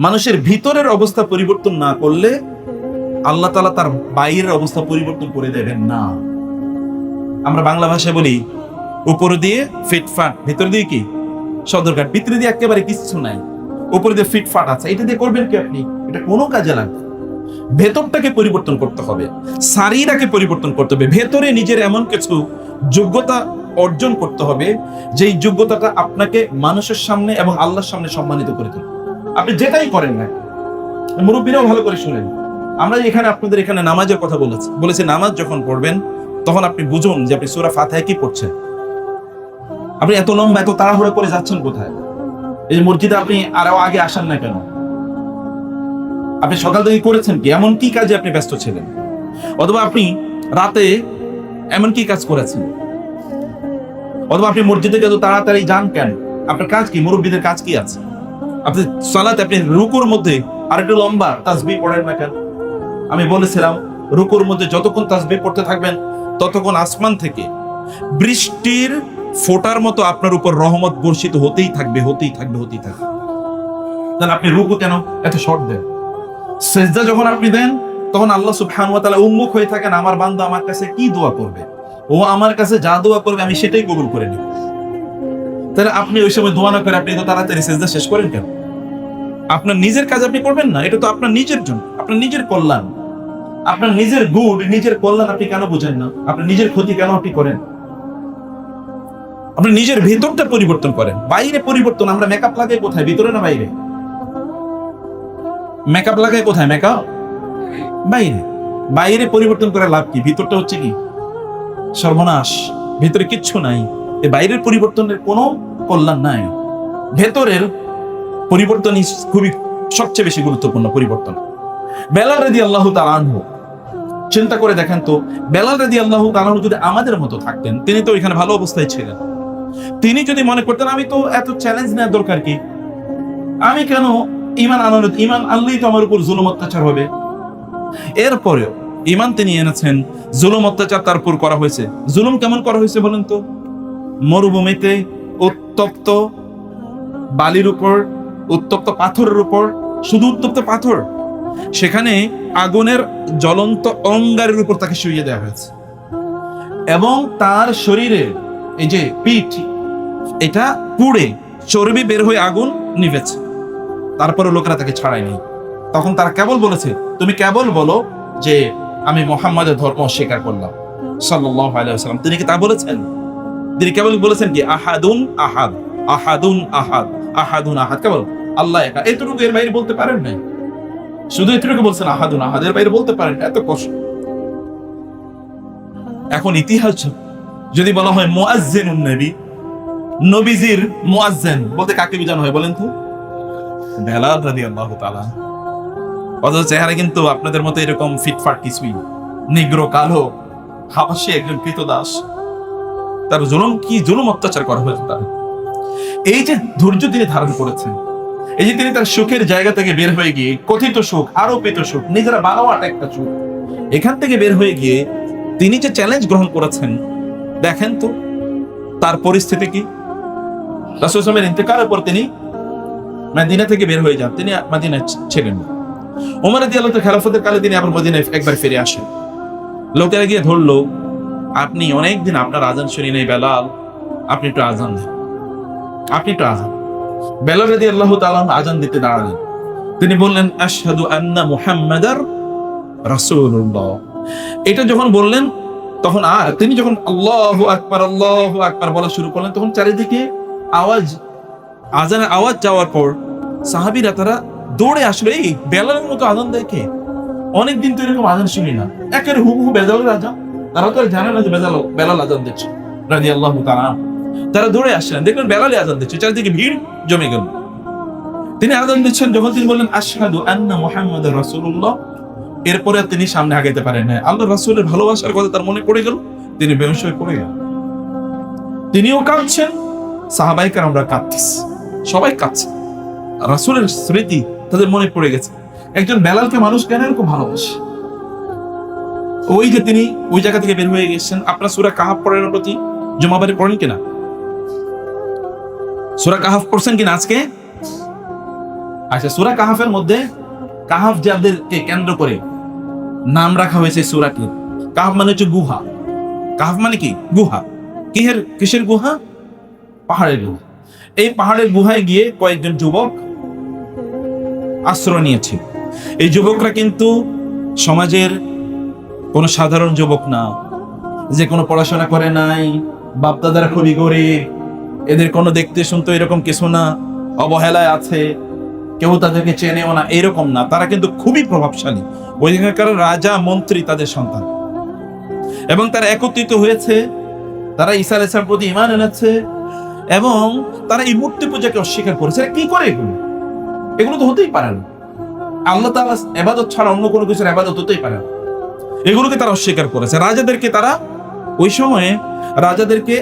মানুষের ভিতরের অবস্থা পরিবর্তন না করলে আল্লাহ তাআলা তার বাইরের অবস্থা পরিবর্তন করে দেবেন না। আমরা বাংলা ভাষায় বলি উপর দিয়ে ফিটফাট, ভিতর দিয়ে কি সদরঘাট, ভিতরে দিয়ে একেবারে কিছু নাই, উপর দিয়ে ফিটফাট আছে। এটা দিয়ে করবেন কি আপনি? এটা কোনো কাজে লাগবে। ভেতরটাকে পরিবর্তন করতে হবে, শারীরাকে পরিবর্তন করতে হবে, ভেতরে নিজের এমন কিছু যোগ্যতা অর্জন করতে হবে যেই যোগ্যতাটা আপনাকে মানুষের সামনে এবং আল্লাহর সামনে সম্মানিত করে তুলবে। আপনি যেটাই করেন না, মুরব্বীরাও ভালো করে শুনেন, আমরা এখানে আপনাদের এখানে নামাজের কথা বলেছি নামাজ যখন পড়বেন তখন আপনি বুঝুন যে আপনি সূরা ফাতিহা কি পড়ছেন। আপনি এত লম্বা এত তাড়াহুড়ো করে যাচ্ছেন কোথায়? এই যে মসজিদে আপনি আরো আগে আসেন না কেন? আপনি সকাল থেকে করেছেন কি? এমন কি কাজে আপনি ব্যস্ত ছিলেন? অথবা আপনি রাতে এমন কি কাজ করেছেন? অথবা আপনি মসজিদে এত তাড়াতাড়ি যান কেন? আপনার কাজ কি? মুরব্বীদের কাজ কি আছে? আপনি সালাতে আপনি রুকুর মধ্যে আরেকটু লম্বা তাসবিহ পড়েন না কেন? আমি বলেছিলাম রুকুর মধ্যে যতক্ষণ তাসবিহ পড়তে থাকবেন ততক্ষণ আসমান থেকে বৃষ্টির ফোঁটার মতো আপনার উপর রহমত বর্ষিত হতেই থাকবে। তাহলে আপনি রুকু কেন এত শর্ট দেন? সেজদা যখন আপনি দেন তখন আল্লাহ সুবহানাহু ওয়া তাআলা উন্মুখ হয়ে থাকেন, আমার বান্দা আমার কাছে কি দোয়া করবে, ও আমার কাছে যা দোয়া করবে আমি সেটাই কবুল করে নিব। তাহলে আপনি ওই সময় দোয়া না করে আপনি তো তাড়াতাড়ি সেজদা শেষ করেন কেন? আপনার নিজের কাজ আপনি করবেন না? এটা তো আপনার নিজের জন্য, আপনার নিজের কল্যাণ, আপনার নিজের গুড, নিজের কল্যাণ আপনি কেন বুঝেন না? আপনার নিজের ক্ষতি কেন আপনি করেন? আপনি নিজের ভেতরটা পরিবর্তন করেন। বাইরে পরিবর্তন আমরা মেকআপ লাগাই কোথায়? ভিতরে না বাইরে? মেকআপ লাগাই কোথায়? মেকআপ বাইরে। বাইরে পরিবর্তন করে লাভ কি? ভিতরটা হচ্ছে কি সর্বনাশ, ভিতরে কিচ্ছু নাই। এই বাইরের পরিবর্তনের কোনো কল্যাণ নাই। ভেতরের পরিবর্তনই খুবই সবচেয়ে বেশি গুরুত্বপূর্ণ পরিবর্তন। বেলাল রাদিয়াল্লাহু তাআলা আনহু, চিন্তা করে দেখেন তো, বেলাল রাদিয়াল্লাহু তাআলা আনহু যদি আমাদের মতো থাকতেন, তিনি তো এখানে ভালো অবস্থায় ছিলেন, তিনি যদি মনে করতেন আমি তো এত চ্যালেঞ্জ নেওয়ার দরকার কি, আমি কেন ঈমান আনলেই তো আমার উপর জুলুম অত্যাচার হবে। এরপরেও ঈমান তিনি এনেছেন, জুলুম অত্যাচার তার উপর করা হয়েছে। জুলুম কেমন করা হয়েছে বলেন তো? মরুভূমিতে উত্তপ্ত বালির উপর, উত্তপ্ত পাথরের উপর, শুধু উত্তপ্ত পাথর, সেখানে আগুনের জ্বলন্ত অঙ্গারের উপর তাকে শুইয়ে দেওয়া হয়েছে এবং তার শরীরে এই যে পিঠ, এটা পুড়ে চর্বি বের হয়ে আগুন নিভেছে। তারপরে লোকেরা তাকে ছাড়ায়নি। তখন তারা কেবল বলেছে, তুমি কেবল বলো যে আমি মুহাম্মাদের ধর্ম অস্বীকার করলাম সাল্লাল্লাহু আলাইহি ওয়াসাল্লাম। তিনি কি তা বলেছেন? তিনি কেবল বলেছেন কি আহাদুন আহাদ, আহাদুন আহাদ, আহাদুন আহাদ, কেবল আল্লাহ একা, এতটুকু, এর বাইরে বলতে পারেন নাই। শুধু এতটুকু বলছেন আহাদুন আহাদ, এর বাইরে বলতে পারেন। এত কষ্ট। এখন ইতিহাস যদি বলা হয় মুয়াজ্জিনুন নবী, নবীজির মুয়াজ্জিন বলতে কাকে বোঝানো হয় বলেন তো? বেলাল রাদিয়াল্লাহু তাআলা। অথচ চেহারা কিন্তু আপনাদের মতো এরকম ফিটফাট কিছুই, নিগ্রো কালো, হাবশী একজন কৃতদাস। তার জুলুম অত্যাচার করা হয়েছে তার। এই যে ধৈর্য তিনি ধারণ করেছেন, এই যে তিনি তার সুখের জায়গা থেকে বের হয়ে গিয়ে, কথিত সুখ, আরোপিত সুখ, নিজেরা বানাওয়াটা একটা সুখ, এখান থেকে বের হয়ে গিয়ে তিনি যে চ্যালেঞ্জ গ্রহণ করেছেন, দেখেন তো তার পরিস্থিতি কি। রাসূল সাল্লাল্লাহু আলাইহি ওয়াসাল্লামের ইন্তেকালের পর তিনি মদিনা থেকে বের হয়ে যান, তিনি মদিনায় ছিলেন। ওমর রাদিয়াল্লাহু তাআলা খেলাফতের কালে তিনি আবার মদিনায় একবার ফিরে আসেন। লোকেরা গিয়ে ধরলো, আপনি অনেকদিন আপনার আজান শুনি নাই বেলাল, আপনি একটু আজান দেন, আপনি একটু আজান। বেলাল রাদিয়াল্লাহু তাআলা আজান দিতে দাঁড়ালেন। তিনি বললেন আশহাদু আন্না মুহাম্মাদার রাসূলুল্লাহ। এটা যখন বললেন তখন তিনি যখন আল্লাহু আকবার বলা শুরু করলেন, তখন চারিদিকে আজানের আওয়াজ যাওয়ার পর সাহাবীরা তারা দৌড়ে আসলো, এই বেলালের মতো আজান দেয় কে? অনেকদিন তো এরকম আজান শুনি না, একেবারে হুবহু বেলালের আজান। তারা তো জানে না যে বেলাল আজান দিচ্ছে রাদিয়াল্লাহু তাআলা। তারা দৌড়ে আসলেন, দেখলেন বেলালই আজান দিচ্ছে, চারিদিকে ভিড় জমে গেল। তিনি আজান দিচ্ছেন, যখন তিনি বললেন আশহাদু আন্না মুহাম্মাদার রাসূলুল্লাহ, এরপরে তিনি সামনে আগাইতে পারেন না। আল্লাহ রাসূলের ভালোবাসার কথা তার মনে পড়ে গেল, তিনি বেহুশ হয়ে পড়ে গেলেন। তিনিও কাঁদছেন, সাহাবায়ে কেরামরা কাঁদতেছে, সবাই কাঁদছে। রাসূলের স্মৃতি তাদের মনে পড়ে গেছে। একজন বেলালকে মানুষ কেন এরকম ভালোবাসে? ওই যে তিনি ওই জায়গা থেকে বের হয়ে গেছেন। আপনার সূরা কাহাফ পড়েন প্রতি জুমাবারে পড়েন কিনা? সূরা কাহাফ পড়ছেন কিনা আজকে? আচ্ছা, সূরা কাহাফের মধ্যে কাহাফ যাদেরকে কেন্দ্র করে নাম রাখা হয়েছে সূরাটি। কাহাফ মানে হচ্ছে গুহা। কাহাফ মানে কি? গুহা। কিসের গুহা? পাহাড়ের গুহা। এই পাহাড়ের গুহায় গিয়ে কয়েকজন যুবক আশ্রয় নিয়েছে। এই যুবকরা কিন্তু সমাজের কোনো সাধারণ যুবক না, যে কোনো পড়াশোনা করে নাই, বাপদাদারা খুবই গরিব, এদের কোনো দেখতে শুনতে এরকম কিছু না, অবহেলায় আছে, কেউ তাদেরকে চেনেও না, এরকম না। তারা কিন্তু খুবই প্রভাবশালী, ওইখানকার রাজা মন্ত্রী তাদের সন্তান। এবং তারা একত্রিত হয়েছে, তারা ঈসা আলাইহিস সালামের প্রতি ঈমান এনেছে, এবং তারা এই মূর্তি পূজাকে অস্বীকার করেছে। কি করে এগুলো? এগুলো তো হতেই পারে না। আল্লাহ তাআলা ইবাদত ছাড়া অন্য কোনো কিছুর ইবাদত হতেই পারে না। এগুলোকে তারা অস্বীকার করেছে। রাজাদেরকে তারা ওই সময়ে রাজাদেরকে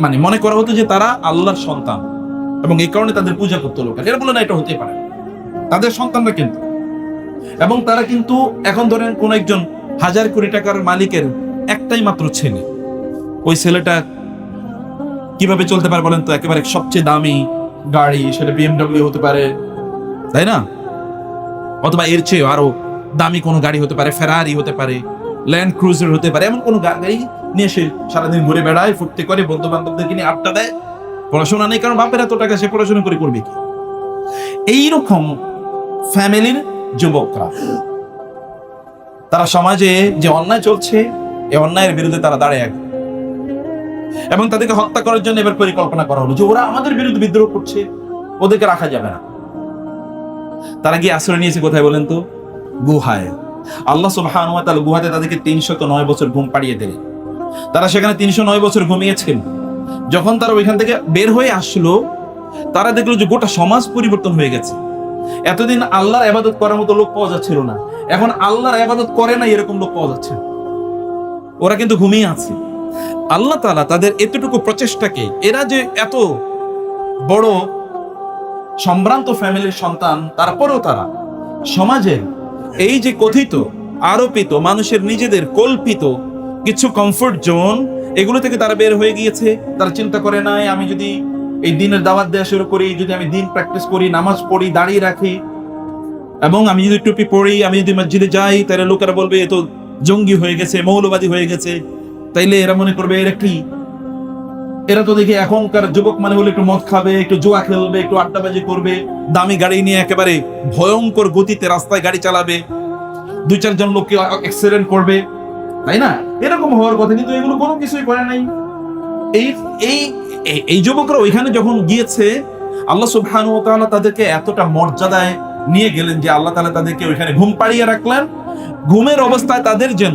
মানে মনে করা হতো যে তারা আল্লাহর সন্তান, এবং এই কারণে তাদের পূজা করতে লোক। এরা বলে না এটা হতেই পারে, তাদের সন্তানরা কিন্তু। এবং তারা কিন্তু এখন ধরেন কোন একজন 1000 কোটি টাকার মালিকের একটাই মাত্র ছেলে, ওই ছেলেটা কিভাবে চলতে পারে বলেন তো? একেবারে সবচেয়ে দামি গাড়ি, সেটা BMW হতে পারে, তাই না? অথবা এর চেয়ে আরো দামি কোনো গাড়ি হতে পারে, ফেরারি হতে পারে, ল্যান্ড ক্রুজার হতে পারে, এমন কোনো গাড়ি নিয়ে সে সারাদিন ঘুরে বেড়ায়, ফুর্তি করে, বন্ধু বান্ধবদেরকে নিয়ে আড্ডা দেয়। পড়াশোনা নেই, কারণ বাপের এত টাকা, সে পড়াশোনা করে করবে কি? এইরকম ফ্যামিলির যুবকরা, তারা সমাজে যে অন্যায় চলছে, এই অন্যায়ের বিরুদ্ধে তারা দাঁড়ায়, এবং তাদেরকে হত্যা করার জন্য এবার পরিকল্পনা করা হলো যে ওরা আমাদের বিরুদ্ধে বিদ্রোহ করছে, ওদেরকে রাখা যাবে না। তারা গিয়ে আশ্রয় নিয়েছে কোথায় বলেন তো? গুহায়। আল্লাহ সুবহানাহু ওয়া তাআলা গুহাতে তাদেরকে 309 বছর ঘুম পাড়িয়ে দিলেন। তারা সেখানে 309 বছর ঘুমিয়েছেন। যখন তারা ওইখান থেকে বের হয়ে আসলো, তারা দেখলো যে গোটা সমাজ পরিবর্তন হয়ে গেছে। এতদিন আল্লাহর ইবাদত করার মতো লোক পাওয়া যাচ্ছিল না, এখন আল্লাহর ইবাদত করে না এরকম লোক পাওয়া যাচ্ছে। ওরা কিন্তু ঘুমিয়ে আছে। আল্লাহ তাআলা তাদের এতটুকু প্রচেষ্টাকে, এরা যে এত বড় সম্ভ্রান্ত ফ্যামিলির সন্তান, তারপরেও তারা সমাজের এই যে কথিত আরোপিত মানুষের নিজেদের কল্পিত কিছু কমফোর্ট জোন, এগুলো থেকে তারা বের হয়ে গিয়েছে। তারা চিন্তা করে নাই আমি যদি এই দিনের দাওয়াত দেওয়া শুরু করি, যদি আমি দিন প্র্যাকটিস করি, নামাজ পড়ি, দাঁড়িয়ে রাখি, এবং আমি যদি টুপি পড়ি, আমি যদি মসজিদে যাই, তাহলে লোকেরা বলবে এ তো জঙ্গি হয়ে গেছে, মৌলবাদী হয়ে গেছে। তাইলে এরা মনে করবে এরা তো দেখি এখনকার যুবক মানে হলে একটু মদ খাবে, একটু জুয়া খেলবে, একটু আড্ডাবাজি করবে, দামি গাড়ি নিয়ে একেবারে ভয়ঙ্কর গতিতে রাস্তায় গাড়ি চালাবে, 2-4 জন লোককে অ্যাক্সিডেন্ট করবে, তাই না? এরকম হওয়ার কথা, কিন্তু এগুলো কোনো কিছুই করে নাই। এই যুবকরা ওইখানে যখন গিয়েছে, আল্লাহ সুবহানাহু ওয়া তাআলা তাদেরকে এতটা মর্যাদায় নিয়ে গেলেন যে আল্লাহ তাআলা তাদেরকে ওইখানে ঘুম পাড়িয়ে রাখলেন। ঘুমের অবস্থায় তাদের যেন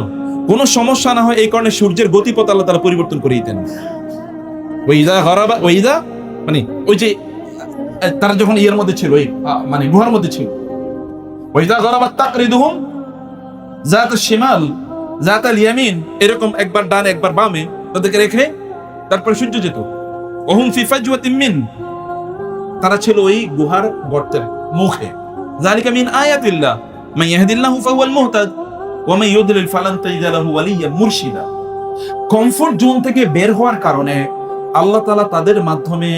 কোনো সমস্যা না হয়, এই কারণে সূর্যের গতিপথ আল্লাহ তাআলা পরিবর্তন করে দিতেন। ওইদা মানে ওই যে তারা যখন ইয়ের মধ্যে ছিল, ওই মানে গুহার মধ্যে ছিল, ওইদা গরাবাত তাকরিদুহুম যাতাশ শিমাল যাতাল ইয়ামিন, এরকম একবার ডানে একবার বামে তাদেরকে রেখে তারপরে সূর্য যেত। ওহুম ফি ফাজওয়াতিন মিন, তারা ছিল ওই গুহার গর্তের মুখে। যালিকা মিন আয়াতিল্লাহ মান ইয়াহদিল্লাহু ফাহুয়াল মুহতাদ ওয়া মান ইউদলিল ফালান তাজিদ লাহু ওয়ালিয়্যান মুরশিদা। কমফোর্ট জোন থেকে বের হওয়ার কারণে আল্লাহ তাআলা তাদের মাধ্যমে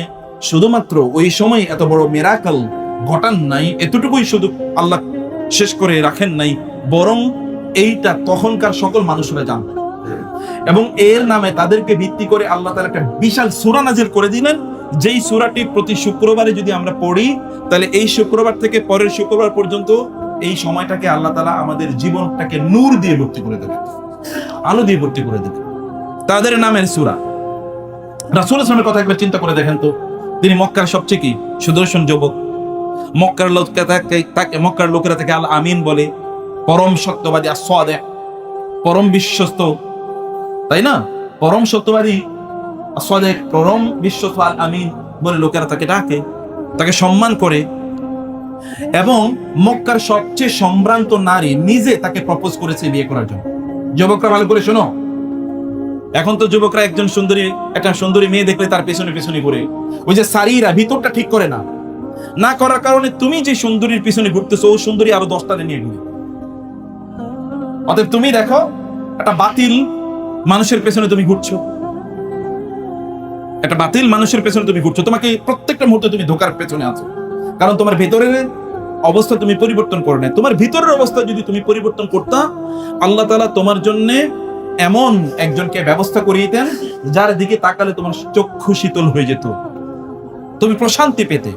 শুধুমাত্র ওই সময় এত বড় মিরাকল ঘটান নাই, এতটুকুই শুধু আল্লাহ শেষ করে রাখেন নাই, বরং এইটা তখনকার সকল মানুষরা জানত, এবং এর নামে তাদেরকে ভিত্তি করে আল্লাহ তাআলা একটা বিশাল সূরা নাযিল করে দিলেন, যেই সূরাটি প্রতি শুক্রবারে যদি আমরা পড়ি, তাহলে এই শুক্রবার থেকে পরের শুক্রবার পর্যন্ত এই সময়টাকে আল্লাহ তাআলা আমাদের জীবনটাকে নূর দিয়ে ভর্তি করে দেবে, আলো দিয়ে ভর্তি করে দেবে। তাদের নামের সূরা। রাসূল সাল্লাল্লাহু আলাইহি ওয়াসাল্লামের কথা একবার চিন্তা করে দেখেন তো, তিনি মক্কার সবচেয়ে কি সুদর্শন যুবক। মক্কার লোকেরা তাকে আল আমিন বলে, পরম সত্যবাদী, as-সাদিক, পরম বিশ্বস্ত, তাই না? পরম সত্যবাদী, as-সাদিক, পরম বিশ্বস্ত, আল আমিন বলে লোকেরা তাকে ডাকে, তাকে সম্মান করে। এবং মক্কার সবচেয়ে সম্ভ্রান্ত নারী নিজে তাকে প্রপোজ করেছে বিয়ে করার জন্য। যুবকরা ভালো করে শোনো, এখন তো যুবকরা একটা সুন্দরী মেয়ে দেখলে তার পেছনে পেছনে ঘুরে, ওই যে সারিরা ভিতরটা ঠিক করে না করার কারণে তুমি যে সুন্দরীর পিছনে ঘুরতেছো, ও সুন্দরী আরো 10টা নিয়ে ঘুরে। অতএব তুমি দেখো, একটা বাতিল মানুষের পেছনে তুমি ঘুরছো, তোমাকে প্রত্যেকটা মুহূর্তে তুমি ধোকার পেছনে আছো। কারণ তোমার ভেতরের অবস্থা তুমি পরিবর্তন করো না। তোমার ভিতরের অবস্থা যদি তুমি পরিবর্তন করতা, আল্লাহ তাআলা তোমার জন্য এমন একজনকে ব্যবস্থা করিয়ে দেন যার দিকে তাকালে তোমার চক্ষু শীতল হয়ে যেত, তুমি প্রশান্তি পেতে।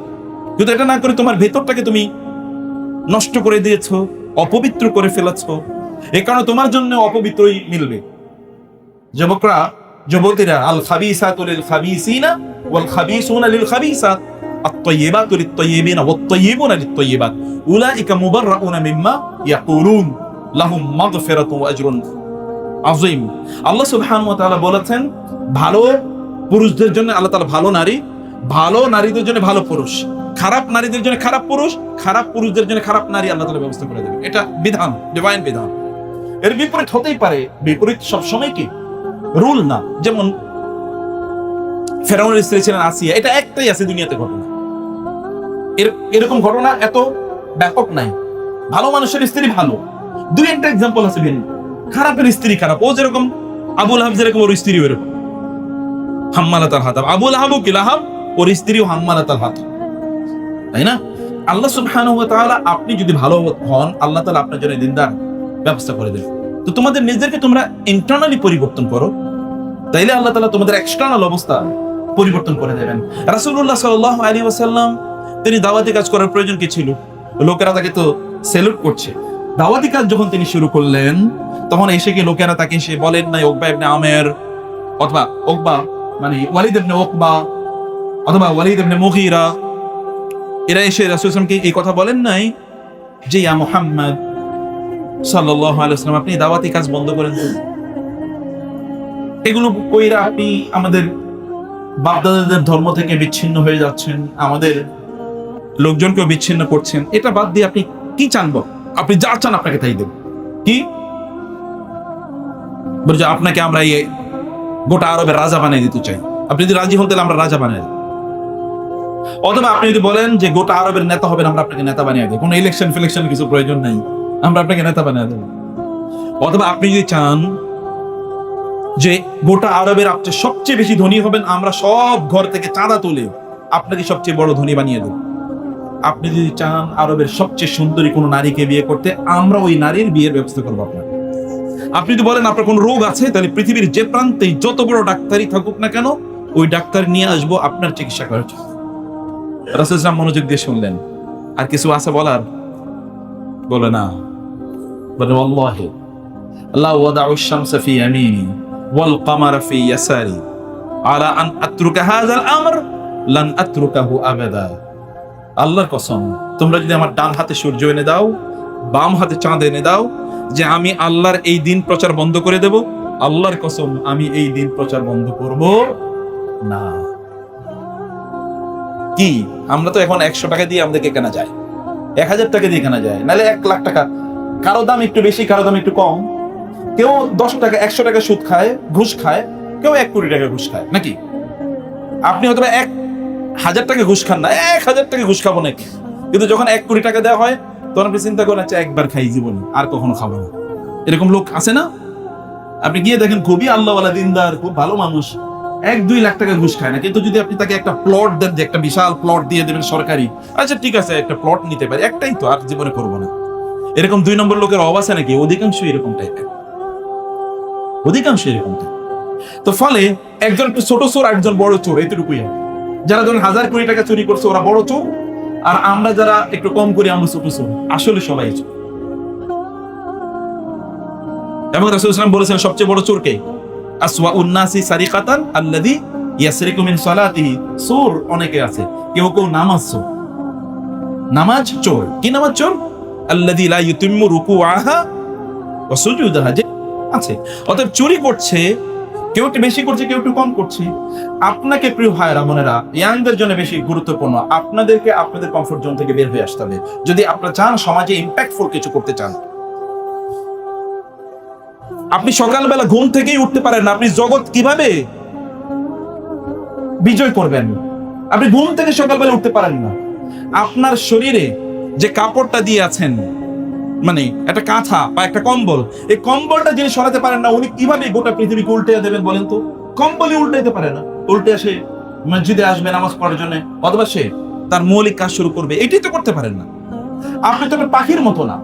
কিন্তু এটা না করে তোমার ভেতরটাকে তুমি নষ্ট করে দিয়েছো, অপবিত্র করে ফেলেছো, এ কারণে তোমার জন্য অপবিত্রই মিলবে। যুবকরা, যুবতীরা, আল খাবিসাতু লিল খাবিসিনা ওয়াল খাবিসুনা লিল খাবিসাত আত-তাইয়্যিবাতু লিত-তাইয়্যিবিনা ওয়াত-তাইয়্যিবুনা লিত-তাইয়্যিবাত উলাইকা মুবাররাউনা মিম্মা ইয়াকুলুন লাহুম মাগফিরাতু ওয়া আজরুন আযীম। আল্লাহ সুবহানাহু ওয়া তাআলা বলেছেন, ভালো পুরুষদের জন্য আল্লাহ তাআলা ভালো নারী, ভালো নারীদের জন্য ভালো পুরুষ, খারাপ নারীদের জন্য খারাপ পুরুষ, খারাপ পুরুষদের জন্য খারাপ নারী আল্লাহ তাআলা ব্যবস্থা করে দেবেন। এটা বিধান, ডিভাইন বিধান। এর বিপরীত হতেই পারে, বিপরীত সবসময় কি রুল না। যেমন ফেরাউনের স্ত্রী ছিলেন আসিয়া, এটা একটাই আছে দুনিয়াতে ঘটনা। এরকম ঘটনা এত ব্যাপক নাই। ভালো মানুষের স্ত্রী ভালো, দুই একটা এক্সাম্পল আছে ভিন্ন। খারাপের স্ত্রী খারাপ, ও যেরকম আবু লাহাব, যেরকম ওর স্ত্রী ওরকম হাম্মালাতাল হাতাব। আবু লাহাব কি লাহাব, ওর স্ত্রীও হাম্মালাতাল হাতাব, তাই না? আল্লাহ সুবহানাহু ওয়া তাআলা, আপনি যদি ভালো হন, আল্লাহ তাআলা আপনার জন্য দিনদার ব্যবস্থা করে দেবেন। তো তোমাদের নিজেদেরকে তোমরা ইন্টারনালি পরিবর্তন করো, তাইলে আল্লাহ তাআলা তোমাদের এক্সটার্নাল অবস্থা পরিবর্তন করে দেবেন। রাসূলুল্লাহ সাল্লাল্লাহু আলাইহি ওয়াসাল্লাম, তিনি দাওয়াতি কাজ করার প্রয়োজন কি ছিল? লোকেরা তাকে তো সেলুট করছে। দাওয়াতি কাজ যখন তিনি শুরু করলেন, তখন এসে কি লোকেরা তাকে এসে বলেন নাই উকবা ইবনে আমের অথবা উকবা মানে ওয়ালিদ ইবনে উকবা অথবা ওয়ালিদ ইবনে মুগীরা, এরা এসে রাসূল সাল্লাল্লাহু আলাইহি ওয়াসাল্লামকে এই কথা বলেন নাই যে ইয়া মুহাম্মদ সাল্লাল্লাহু আলাইহি ওয়াসাল্লাম, আপনি দাওয়াতি কাজ বন্ধ করেন। এগুলো কইরা আপনি আমাদের বাপদাদাদের ধর্ম থেকে বিচ্ছিন্ন হয়ে যাচ্ছেন, আমাদের লোকজনকেও বিচ্ছিন্ন করছেন। এটা বাদ দিয়ে আপনি কি চান? আপনি যা চান আপনাকে তাই দেব। কি বলছে? আপনাকে আমরা এই গোটা আরবের রাজা বানিয়ে দিতে চাই। আপনি যদি রাজি হন তাহলে আমরা রাজা বানিয়ে দেব। অথবা আপনি যদি বলেন যে গোটা আরবের নেতা হবেন, আমরা আপনাকে নেতা বানিয়ে দেব, কোনো ইলেকশন ফিলেকশন কিছু প্রয়োজন নেই, আমরা আপনাকে নেতা বানিয়ে দেব। অথবা আপনি যদি চান যে গোটা আরবের আপনি সবচেয়ে বেশি ধনী হবেন, আমরা সব ঘর থেকে চাঁদা তুলে আপনাকে সবচেয়ে বড় ধনী বানিয়ে দেব। আপনি যদি চান আরবের সবচেয়ে সুন্দরী কোনো নারীকে বিয়ে করতে, আমরা ওই নারীর বিয়ের ব্যবস্থা করবো আপনার। আপনি যদি বলেন আপনার কোনো রোগ আছে, তাহলে পৃথিবীর যে প্রান্তেই যত বড় ডাক্তারই থাকুক না কেন, ওই ডাক্তার নিয়ে আসবো আপনার চিকিৎসা করার জন্য। রাসূল সাল্লাল্লাহু আলাইহি ওয়াসাল্লাম মনোযোগ দিয়ে শুনলেন। আর কিছু আছে বলার? বলে না, বলে ওয়াল্লাহি লা ওয়াদাউ আশ-শামসা ফি ইয়ামিনি ওয়াল কামারা ফি ইয়াসারি আলা আন আতরুকা হাযাল আমর লান আতরুকাহু আবাদা। আল্লাহর কসম, তোমরা যদি আমার ডান হাতে সূর্য এনে দাও, বাম হাতে চাঁদ এনে দাও, যে আমি আল্লাহর এই দিন প্রচার বন্ধ করে দেব, আল্লাহর কসম আমি এই দিন প্রচার বন্ধ করব না। কি আমরা তো এখন 100 টাকা দিয়ে আমাদেরকে কেনা যায়, 1000 টাকা দিয়ে কেনা যায়, নাহলে 1 লাখ টাকা। কারো দাম একটু বেশি, কারো দাম একটু কম। কেউ 10 টাকা 100 টাকা সুদ খায়, ঘুষ খায়, কেউ 1 কোটি টাকা ঘুষ খায় নাকি? আপনি হয়তো 1000 টাকা ঘুষ খান না, 1000 টাকা ঘুষ খাবো নাকি? কিন্তু যখন 1 কোটি টাকা দেওয়া হয়, তখন আপনি চিন্তা করেন, আচ্ছা একবার খাই জীবনে, আর কখনো খাবো না। এরকম লোক আছে না? আপনি গিয়ে দেখেন, খুবই আল্লাহওয়ালা দিনদার, খুব ভালো মানুষ, 1-2 লাখ টাকা ঘুষ খায় না। কিন্তু যদি আপনি তাকে একটা প্লট দেন, যে একটা বিশাল প্লট দিয়ে দেবেন সরকারি, আচ্ছা ঠিক আছে একটা প্লট নিতে পারি, একটাই তো, আর জীবনে করবো না। এরকম 2 নম্বর লোকের অভাব আছে নাকি? অধিকাংশ এরকম টাইপের, অধিকাংশ এরকম টাইপ। তো ফলে একজন একটু ছোট চোর, একজন বড় চোর, এতটুকুই। যারা ধরুন 1000 কোটি টাকা চুরি করছে, ওরা বড় চোর, আর আমরা যারা একটু কম করি, আমরা ছোট চোর। আসলে সবাই চোর। এবং রাসূল সাল্লাল্লাহু আলাইহি ওয়াসাল্লাম বলেছেন, সবচেয়ে বড় চোর কে? আসওয়াউন নাসি সারিকাতান আল্লাযী ইয়াসরিকু মিন সালাতিহি। চোর অনেকে আছে, কেউ কেউ নামাজ চোর। নামাজ চোর। কি নামাজ চোর? আল্লাযী লা ইউতিম্মু রুকুআহা ওয়া সুজুদাহা, যে আছে। অতএব চুরি করছে, কেউ একটু বেশি করছে, কেউ একটু কম করছে। আপনাকে প্রিয় ভাইরা বোনেরা, ইয়াংদের জন্য বেশি গুরুত্বপূর্ণ, আপনাদেরকে আপনাদের কমফোর্ট জোন থেকে বের হয়ে আসতে হবে যদি আপনারা চান সমাজে ইম্প্যাক্টফুল কিছু করতে চান। আপনি সকালবেলা ঘুম থেকেই উঠতে পারেন না, আপনি জগৎ কিভাবে বিজয় করবেন? আপনি ঘুম থেকে সকালবেলা উঠতে পারেন না, আপনার শরীরে যে কাপড়টা দিয়ে আছেন, মানে একটা কাঁথা বা একটা কম্বল, এই কম্বলটা যিনি সরাতে পারেন না, উনি কিভাবে গোটা পৃথিবীকে উল্টে দেবেন বলেন তো? কম্বলই উল্টাইতে পারে না। উল্টে আসে মসজিদে আসবে নামাজ পড়ার জন্য, অথবা সে তার মৌলিক কাজ শুরু করবে, এটাই তো করতে পারেন না। আপনি তো একটা পাখির মতো না,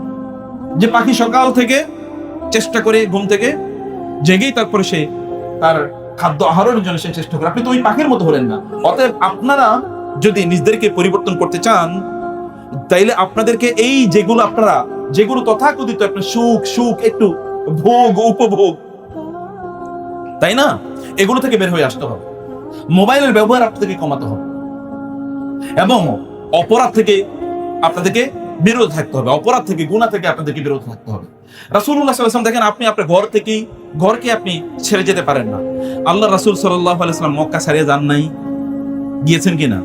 যে পাখি সকাল থেকে চেষ্টা করে ঘুম থেকে জেগেই তারপরে সে তার খাদ্য আহরণের জন্য সে চেষ্টা করে। আপনি তো ওই পাখির মতো হলেন না। অতএব আপনারা যদি নিজেদেরকে পরিবর্তন করতে চান, তাইলে আপনাদেরকে এই যেগুলো তথাকথিত আপনার সুখ সুখ একটু ভোগ উপভোগ, তাই না, এগুলো থেকে বের হয়ে আসতে হবে। মোবাইলের ব্যবহার আপনাদেরকে কমাতে হবে এবং অপরাধ থেকে আপনাদেরকে বিরত থাকতে হবে, অপরাধ থেকে গুনাহ থেকে আপনাদেরকে বিরত থাকতে হবে। রাসূলুল্লাহ সাল্লাল্লাহু আলাইহি ওয়াসাল্লাম দেখেন, আপনি আপনার ঘরকে আপনি ছেড়ে যেতে পারেন না। আল্লাহ রাসূল সাল্লাল্লাহু আলাইহি ওয়াসাল্লাম মক্কা ছেড়ে যান নাই? গিয়েছেন কিনা?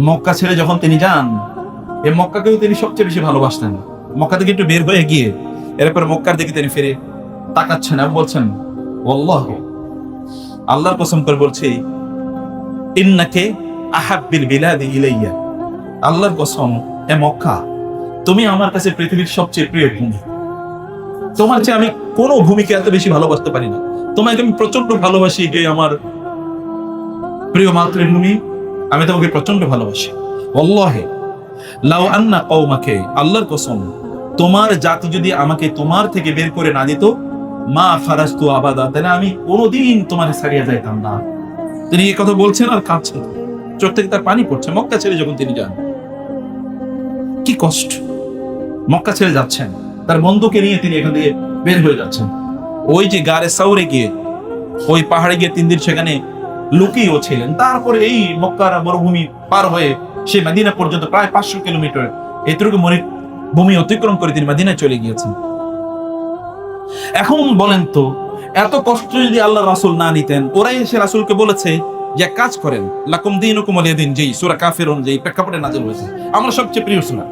মক্কা ছেড়ে যখন তিনি যান, এই মক্কাকেও তিনি সবচেয়ে বেশি ভালোবাসতেন। মক্কা থেকে একটু বের হয়ে গিয়ে এরপর মক্কার দিকে তিনি ফিরে তাকাচ্ছেন আর বলছেন, ওয়াল্লাহি, আল্লাহর কসম করে বলছি, ইন্নাকে আহাব্বিল বিলাদি ইলাইয়া, আল্লাহর কসম, এ মক্কা, তুমি আমার কাছে পৃথিবীর সবচেয়ে প্রিয় ভূমি। তোমার চেয়ে আমি কোনো ভূমিকে এত বেশি ভালোবাসতে পারি না। তোমাকে আমি প্রচন্ড ভালোবাসি, হে আমার প্রিয় মাতৃভূমি, আমি তোমাকে প্রচন্ড ভালোবাসি। ওয়াল্লাহি লাউ আন্না কওমাকে, আল্লাহর কসম, তোমার জাতি যদি আমাকে তোমার থেকে বের করে না দিত, মা ফারাজতু আবাদা, তাহলে আমি কোনোদিন তোমার ছাড়িয়ে যাইতাম না। তিনি এই কথা বলছেন আর কাঁদছেন, চোখ থেকে তার পানি পড়ছে। মক্কা ছেড়ে যখন তিনি যান, কি কষ্ট! মক্কা ছেড়ে যাচ্ছেন, তার বন্ধুকে নিয়ে তিনি এখান থেকে বের হয়ে যাচ্ছেন। ওই যে গারে সাউরে গিয়ে, ওই পাহাড়ে গিয়ে 3 দিন সেখানে লুকিয়েও ছিলেন। তারপরে এই মক্কার মরুভূমি পার হয়ে সে মদিনা পর্যন্ত প্রায় 500 কিলোমিটার এতটুকু ভূমি অতিক্রম করে তিনি মদিনায় চলে গিয়েছেন। এখন বলেন তো, এত কষ্ট যদি আল্লাহ রাসূল না নিতেন, ওরাই এসে রাসূলকে বলেছে যে এক কাজ করেন, লাকুম দীনুকুম ওয়ালিয়া দীন, যেই সূরা কাফিরুন যেই প্রেক্ষাপটে নাযিল হয়েছে, আমার সবচেয়ে প্রিয় সূরা।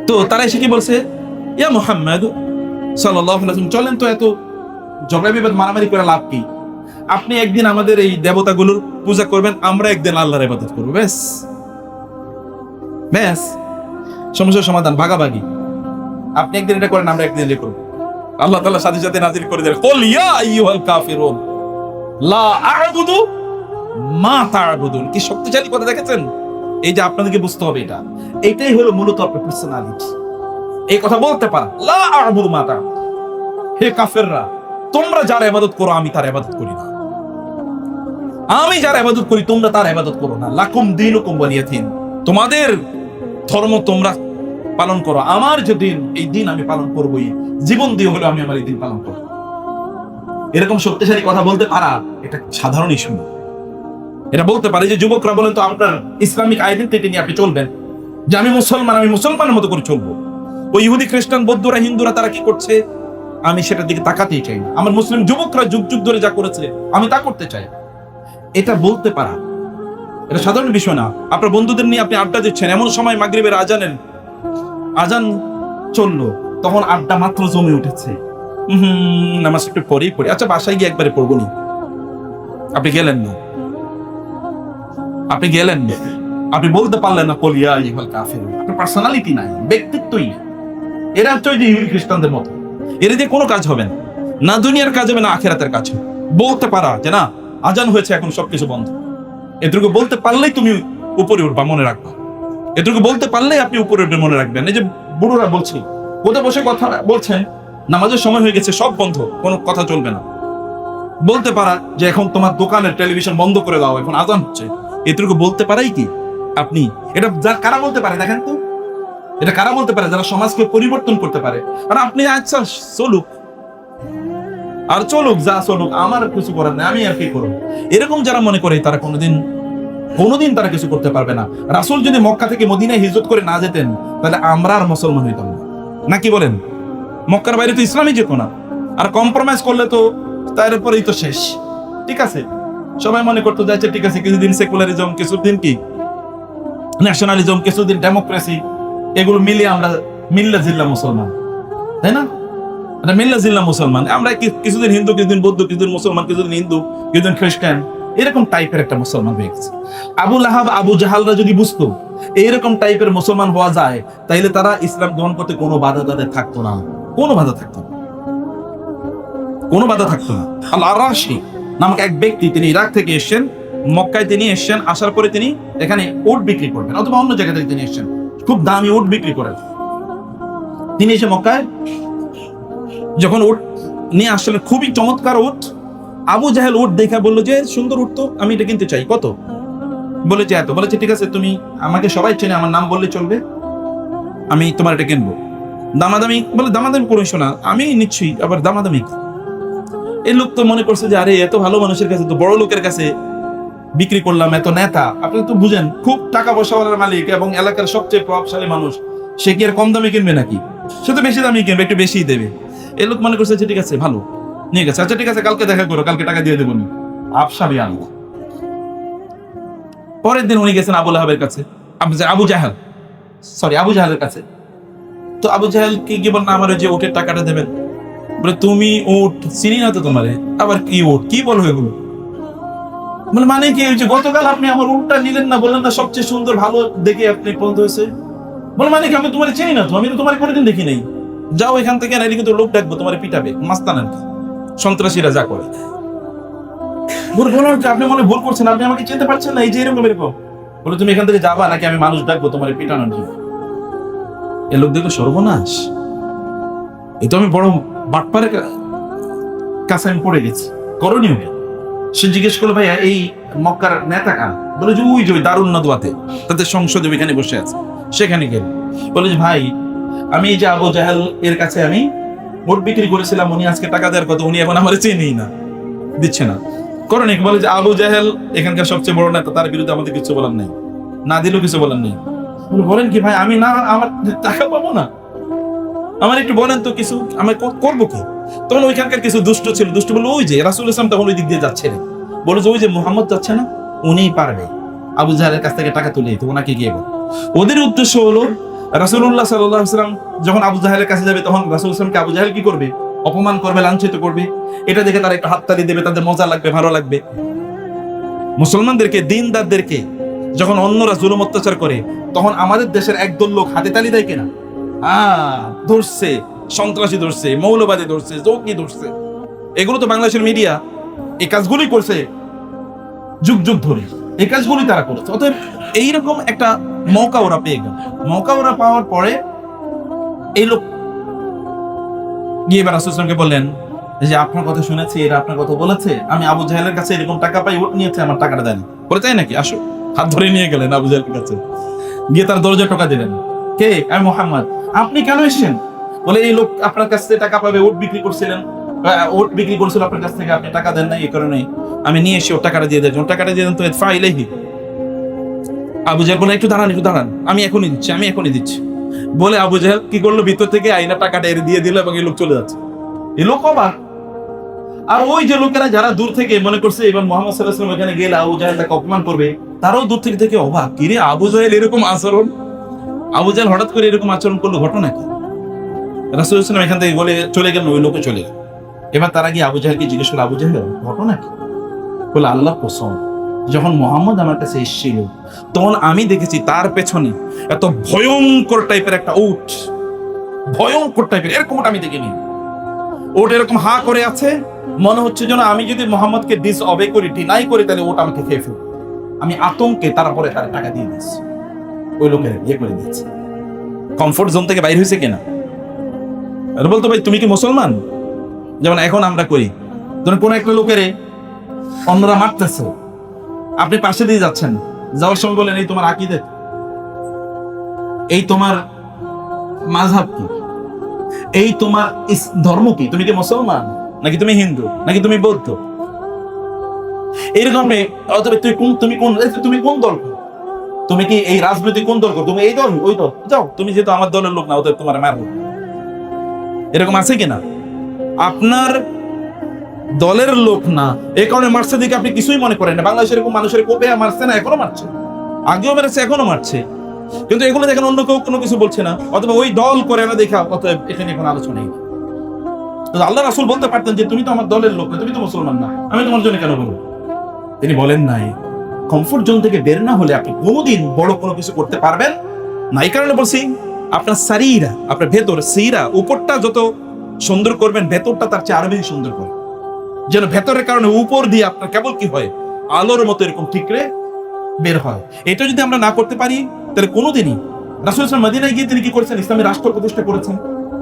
তো তারা এসে কি বলছে, ইয়া মুহাম্মদ সাল্লাল্লাহু আলাইহি ওয়াসাল্লাম, চলেন তো, এত ঝগড়া বিবাদ মারামারি করে লাভ কি? আপনি একদিন আমাদের এই দেবতাগুলোর পূজা করবেন, আমরা একদিন আল্লাহর ইবাদত করব, ব্যাস ব্যাস, সমস্যার সমাধান, ভাগাভাগি। আপনি একদিন এটা করেন, আমরা একদিন এটা করব। আল্লাহ তাআলা সাথে সাথে নাযিল করে দেন, কুল ইয়া আইয়ুহাল কাফিরুন লা আ'বুদু মা তা'বুদুন। কি শক্তিশালী কথা দেখেছেন? এই যে আপনাদেরকে বুঝতে হবে, এটাই হলো মূলত আপনার পার্সোনালিটি। এই কথা বলতে পারা, লা আ'বুদু মা তা'বুদুন, হে কাফেররা, তোমরা যার ইবাদত করো আমি তার ইবাদত করি না, আমি যার ইবাদত করি তোমরা তার ইবাদত করো না। লাকুম দীনুকুম ওয়ালিয়া দীন, তোমাদের ধর্ম তোমরা পালন করো, আমার যে দিন, এই দিন আমি পালন করবই, জীবন দিয়ে হলো আমি আমার এই দিন পালন করব। এরকম শক্তিশালী কথা বলতে পারা এটা সাধারণ ইস্যু না। এটা বলতে পারে যে যুবকরা বলেন তো, আপনার ইসলামিক আইডেন্টিটি নিয়ে আপনি চলবেন, যে আমি মুসলমান, আমি মুসলমানের মতো করে চলবো। ওই ইহুদি খ্রিস্টান বৌদ্ধরা হিন্দুরা তারা কি করছে, আমি সেটার দিকে তাকাতেই চাই না। আমার মুসলিম যুবকরা যুগ যুগ ধরে যা করেছে আমি তা করতে চাই। এটা বলতে পারা এটা সাধারণ বিষয় না। আপনার বন্ধুদের নিয়ে আপনি আড্ডা দিচ্ছেন, এমন সময় মাগরিবের আজান চললো, তখন আড্ডা মাত্র জমে উঠেছে, নামাজ একটু পরেই পড়ি, আচ্ছা বাসায় গিয়ে একবারে পড়বো নি। আপনি গেলেন না, আপনি বলতে পারলেন না, কুল ইয়া আইয়ুহাল কাফিরুন। আপনার পার্সোনালিটি নাই, ব্যক্তিত্বই নেই। এরা হচ্ছে ওই যে ইহুদি খ্রিস্টানদের মতো, এর দিয়ে কোনো কাজ হবে না দুনিয়ার কাজ হবে না আখিরাতের কাজ হবে। বলতে পারা যে না, আজান হয়েছে, এখন সবকিছু বন্ধ, এটুকু বলতে পারলেই তুমি উপরে উঠবা, মনে রাখবা। এটুকু বলতে পারলেই আপনি উপরে উঠবে, মনে রাখবেন। এই যে বুড়োরা বলছে, কোথায় বসে কথা বলছেন, নামাজের সময় হয়ে গেছে, সব বন্ধ, কোনো কথা চলবে না। বলতে পারা যে এখন তোমার দোকানের টেলিভিশন বন্ধ করে দাও, এখন আজান হচ্ছে, এটুকু বলতে পারাই কি আপনি? এটা কারা বলতে পারে দেখেন তো, এটা কারা বলতে পারে? যারা সমাজকে পরিবর্তন করতে পারে। আর আপনি আচ্ছা চলুক আর চলুক, যা চলুক, আমার কিছু করার নেই, আমি আর কি করবো, এরকম যারা মনে করে, তারা কোনোদিন তারা কিছু করতে পারবে না। রাসূল যদি মক্কা থেকে মদিনায় হিজরত করে না যেতেন, তাহলে আমরা আর মুসলমান হইতাম না, নাকি বলেন? মক্কার বাইরে তো ইসলামই যেত না, আর কম্প্রোমাইজ করলে তো তারপরেই তো শেষ। ঠিক আছে, সবাই মনে করতো যাচ্ছে, ঠিক আছে, কিছুদিন সেকুলারিজম, কিছুদিন কি ন্যাশনালিজম, কিছুদিন ডেমোক্রেসি, এগুলো মিলিয়ে আমরা মিল্লা জিল্লা মুসলমান, তাই না? মিল্লা জিল্লা মুসলমান, আমরা কিছুদিন হিন্দু, কিছুদিন বৌদ্ধ, কিছুদিন মুসলমান, কিছুদিন হিন্দু, কিছুদিন খ্রিস্টান, এরকম টাইপের একটা মুসলমান হয়ে গেছে। আবু লাহাব, আবু জাহালরা যদি বুঝতো এইরকম টাইপের মুসলমান হওয়া যায়, তাইলে তারা ইসলাম গ্রহণ করতে কোনো বাধা তাদের থাকতো না, কোনো বাধা থাকতো না। আল আরাশি নামক এক ব্যক্তি, তিনি ইরাক থেকে এসেছেন, মক্কায় তিনি এসছেন, আসার পরে তিনি এখানে উট বিক্রি করবেন, অথবা অন্য জায়গা থেকে তিনি এসছেন, খুব দামি উট বিক্রি করেন। তিনি এসে মক্কায় যখন উট নিয়ে আসছিলেন, খুবই চমৎকার উট, আবু জাহেল উট দেখা বললো যে সুন্দর উট তো, আমি এটা কিনতে চাই, কত? বলেছে এত। বলেছে ঠিক আছে, তুমি আমাকে সবাই চেনে, আমার নাম বললে চলবে, আমি তোমার এটা কিনবো। দামাদামি বলে, দামাদামি করিস না, আমি নিচ্ছি, আবার দামাদামি। এই লোক তো মনে করছে যে আরে এত ভালো মানুষের কাছে, তো বড় লোকের কাছে বিক্রি করলাম, এত নেতা, আপনি তো বুঝেন, খুব টাকা পয়সাওয়ালার মালিক এবং এলাকার সবচেয়ে প্রভাবশালী মানুষ, সে কি আর কম দামে কিনবে নাকি? সে তো বেশি দামে কিনবে, একটু বেশিই দেবে। এই লোক মনে করছে যে ঠিক আছে, ভালো নিয়ে গেছে, আচ্ছা ঠিক আছে, কালকে দেখা করো, কালকে টাকা দিয়ে দেবো। আফসাবি আনবো। পরের দিন উনি গেছেন আবু লাহাবের কাছে, আবু জাহেলের কাছে। তো আবু জাহেল কি বলেন, আমার যে উটের টাকাটা দেবেন। বলে তুমি উট চিনি না তো তোমারে, আবার কি উট, কি বলো এগুলো? বলে মানে কি হয়েছে, গতকাল আপনি আমার উটটা নিলেন না, বললেন না সবচেয়ে সুন্দর ভালো দেখে আপনি পছন্দ হয়েছে। বলে মানে কি, আমি তোমার চিনি না তো, আমি তো তোমার কোনোদিন দেখি নাই, যাও এখান থেকে, না কিন্তু লোক ডাকবো, তোমার পিটাবে, মাস্তান আর কি, সন্ত্রাসীরা যা করে। বললাম আপনি মনে ভুল করছেন, আপনি আমাকে চিনতে পারছেন না, এই যে এরকম এরকম। বলে তুমি এখান থেকে যাবা নাকি আমি মানুষ ডাকবো তোমার পিটানোর জন্য? এ লোক দেখলো সর্বনাশ, এই তো আমি বড় বাটপারের কাছে আমি পড়ে গেছি, করণীয়। সে জিজ্ঞেস করলো ভাইয়া এই মক্কার নেতা কার? বলে যে ওই যে দারুন নদওয়াতে, তাদের সংসদে ওইখানে বসে আছে, সেখানে গেল। বলে যে ভাই, আমি এই যে আবু জাহেল এর কাছে আমি ভোট বিক্রি করেছিলাম, উনি আজকে টাকা দেওয়ার কথা, উনি এখন আমার চেনেই না, দিচ্ছে না। করণিক বলে যে আবু জাহেল এখানকার সবচেয়ে বড় নেতা, তার বিরুদ্ধে আমাদের কিছু বলার নেই, না দিলেও কিছু বলার নেই। বলেন কি ভাই, আমি না আমার টাকা পাবো না, আমার একটু বলেন তো কিছু, আমি করবো কি? তখন ওইখানকার কিছু দুষ্ট ছিল, দুষ্ট বলে ওই যে রাসূল ইসলাম তখন ওই দিক দিয়ে যাচ্ছে, বলে যে ওই যে মুহাম্মদ যাচ্ছে না, উনিই পারবে আবু জাহেলের কাছ থেকে টাকা তুলে দিতে, ওনাকে গিয়ে বল। ওদের উদ্দেশ্য হলো রাসূলুল্লাহ সাল্লাল্লাহু আলাইহি ওয়াসাল্লাম যখন আবু জাহেলের কাছে যাবে, তখন রাসূল ইসলামকে আবু জাহেল কি করবে, অপমান করবে, লাঞ্ছিত করবে, এটা দেখে তারা একটু হাততালি দেবে, তাদের মজা লাগবে, ভালো লাগবে। মুসলমানদেরকে, দিনদারদেরকে যখন অন্যরা জুলুম অত্যাচার করে, তখন আমাদের দেশের একদল লোক হাতে তালি দেয় কিনা, ধরছে সন্ত্রাসী, ধরছে মৌলবাদী, ধরছে জঙ্গি, ধরছে। এগুলো তো বাংলাদেশের মিডিয়া এই কাজগুলোই করছে যুগ যুগ ধরে, এই কাজগুলি তারা করছে। অতএব এইরকম একটা মৌকা ওরা পেয়ে গেল। মৌকা ওরা পাওয়ার পরে এই লোক গিয়ে রাসূল সাল্লাল্লাহু আলাইহি ওয়াসাল্লামকে বললেন যে আপনার কথা শুনেছি, এরা আপনার কথা বলেছে, আমি আবু জাহেলের কাছে এরকম টাকা পাই, উট নিয়েছে, আমার টাকাটা দেন। বলে তাই নাকি, আসো। হাত ধরে নিয়ে গেলেন আবু জাহেলের কাছে, গিয়ে তার দরজা টোকা দিলেন। কে? আমি মুহাম্মদ। আপনি কেন এসেছেন? বলে এই লোক আপনার কাছ থেকে টাকা পাবে, উট বিক্রি করছিলেন, উট বিক্রি করছিল আপনার কাছ থেকে, আপনি টাকা দেন নাই, এই কারণে আমি নিয়ে এসে ওর টাকাটা দিয়ে দেন। টাকাটা দিয়ে দেন তো ফাইলেহি। আবু জাহেল বলে একটু দাঁড়ান, একটু দাঁড়ান, আমি এখনই দিচ্ছি, আমি এখনই দিচ্ছি। বলে আবু জাহেল কি করলো, ভিতর থেকে আইনা টাকাটা এর দিয়ে দিল, এবং এই লোক চলে যাচ্ছে। এই লোক অবাক। আর ওই যে লোকেরা যারা দূর থেকে মনে করছে এবার মুহাম্মদ সাল্লাল্লাহু আলাইহি ওয়াসাল্লাম এখানে গেলে আবু জাহেল তাকে অপমান করবে, তারাও দূর থেকে থেকে অবাক, কিরে আবু জাহেল এরকম আচরণ, আবু জাহেল হঠাৎ করে এরকম আচরণ করলো, ঘটনা কি? রাসূল সাল্লাল্লাহু আলাইহি ওয়াসাল্লাম এখান থেকে বলে চলে গেলেন, ওই লোকে চলে গেল। এবার তারা গিয়ে আবু জাহেলকে জিজ্ঞেস করলো, আবু জাহেল ঘটনা কি? বলে আল্লাহ কসম, যখন মুহাম্মদ আমার কাছে এসেছিল, তখন আমি দেখেছি তার পেছনে এত ভয়ঙ্কর টাইপের একটা উট, ভয়ঙ্কর টাইপের, এরকম আমি দেখিনি। ওট এরকম হা করে আছে, মনে হচ্ছে যেন আমি যদি মুহাম্মদকে ডিসঅবে করি, ডিনাই করি, তাহলে ওটা আমাকে খেয়ে ফেলবে। আমি আতঙ্কে তারপরে তার টাকা দিয়ে দিচ্ছি, ওই লোকের ইয়ে করে দিচ্ছি। কমফোর্ট জোন থেকে বাইরে হয়েছে কিনা? আর বলতো ভাই তুমি কি মুসলমান? যেমন এখন আমরা করি, ধরুন কোন একটা লোকের অন্যরা মারতেছে, আপনি পাশে দিয়ে যাচ্ছেন, যাওয়ার সময় বলেন এই তোমার আকীদা, এই তোমার মাযহাব কি, এই তোমার ধর্ম কি, তুমি কি মুসলমান নাকি তুমি হিন্দু নাকি তুমি বৌদ্ধ, এরকম। অথবা তুমি কোন দল, তুমি কি এই রাজনৈতিক কোন দল, তুমি এই দল ওই দল, যাও তুমি যেহেতু আমার দলের লোক না, ওদের তোমার মারবো। এরকম আছে কিনা? আপনার দলের লোক না, এই কারণে মারছে দিকে আপনি কিছুই মনে করেন না। বাংলাদেশের এরকম মানুষের কোপে মারছে না, এখনো মারছে, আগেও মেরেছে, এখনো মারছে, কিন্তু এগুলো দেখেন অন্য কেউ কোনো কিছু বলছে না, অথবা ওই দল করে না দেখা, অতএব এখানে কোনো আলোচনা নেই। আল্লাহ রাসূল বলতে পারতেন যে তুমি তো আমার দলের লোক না, তুমি তো মুসলমান না, আমি তোমার জন্য কেন বলবো? তিনি বলেন নাই। কমফোর্ট জোন থেকে বের না হলে আপনি কোনোদিন বড় কোনো কিছু করতে পারবেন না। এই কারণে বলছি, আপনার সারিরা, আপনার ভেতর সিরা, উপরটা যত সুন্দর করবেন, ভেতরটা তার চেয়ে আরো বেশি সুন্দর করবেন, যেন ভেতরের কারণে উপর দিয়ে আপনার কেবল কি হয়, আলোর মতো এরকম ঠিকরে বের হয়। এটা যদি আমরা না করতে পারি তাহলে কোনোদিনই রাসূল সাল্লাল্লাহু আলাইহি ওয়াসাল্লাম মদিনায় গিয়ে তিনি কি করেছেন? ইসলামের রাষ্ট্র প্রতিষ্ঠা করেছেন,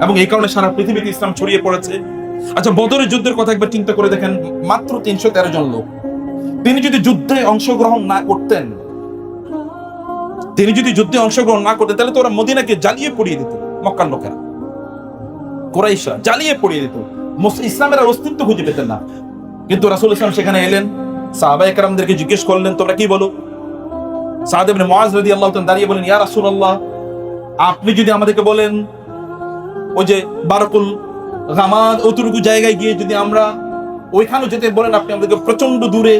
এবং এই কারণে সারা পৃথিবীতে ইসলাম ছড়িয়ে পড়েছে। আচ্ছা, বদরের যুদ্ধের কথা একবার চিন্তা করে দেখেন, মাত্র 313 জন লোক। তিনি যদি যুদ্ধে অংশগ্রহণ না করতেন, তাহলে তো ওরা মদিনাকে জ্বালিয়ে পুড়িয়ে দিত। মক্কার লোকেরা, কুরাইশরা জ্বালিয়ে পুড়িয়ে দিত, ইসলামের আর অস্তিত্ব খুঁজে পেতেন না। কিন্তু রাসূল ইসলাম সেখানে এলেন, সাহাবায়ে কেরামদেরকে জিজ্ঞেস করলেন, তোমরা কি বলো? সাদ ইবনে মুআজ রাদিয়াল্লাহু তাআলা দাঁড়িয়ে বলেন, ইয়া রাসূলুল্লাহ, আপনি যদি আমাদেরকে বলেন ওই যে বারকুল গামাদ অতটুকু জায়গায় গিয়ে যদি আমরা ওইখানে যেতে বলেন, আপনি আমাদেরকে প্রচন্ড দূরে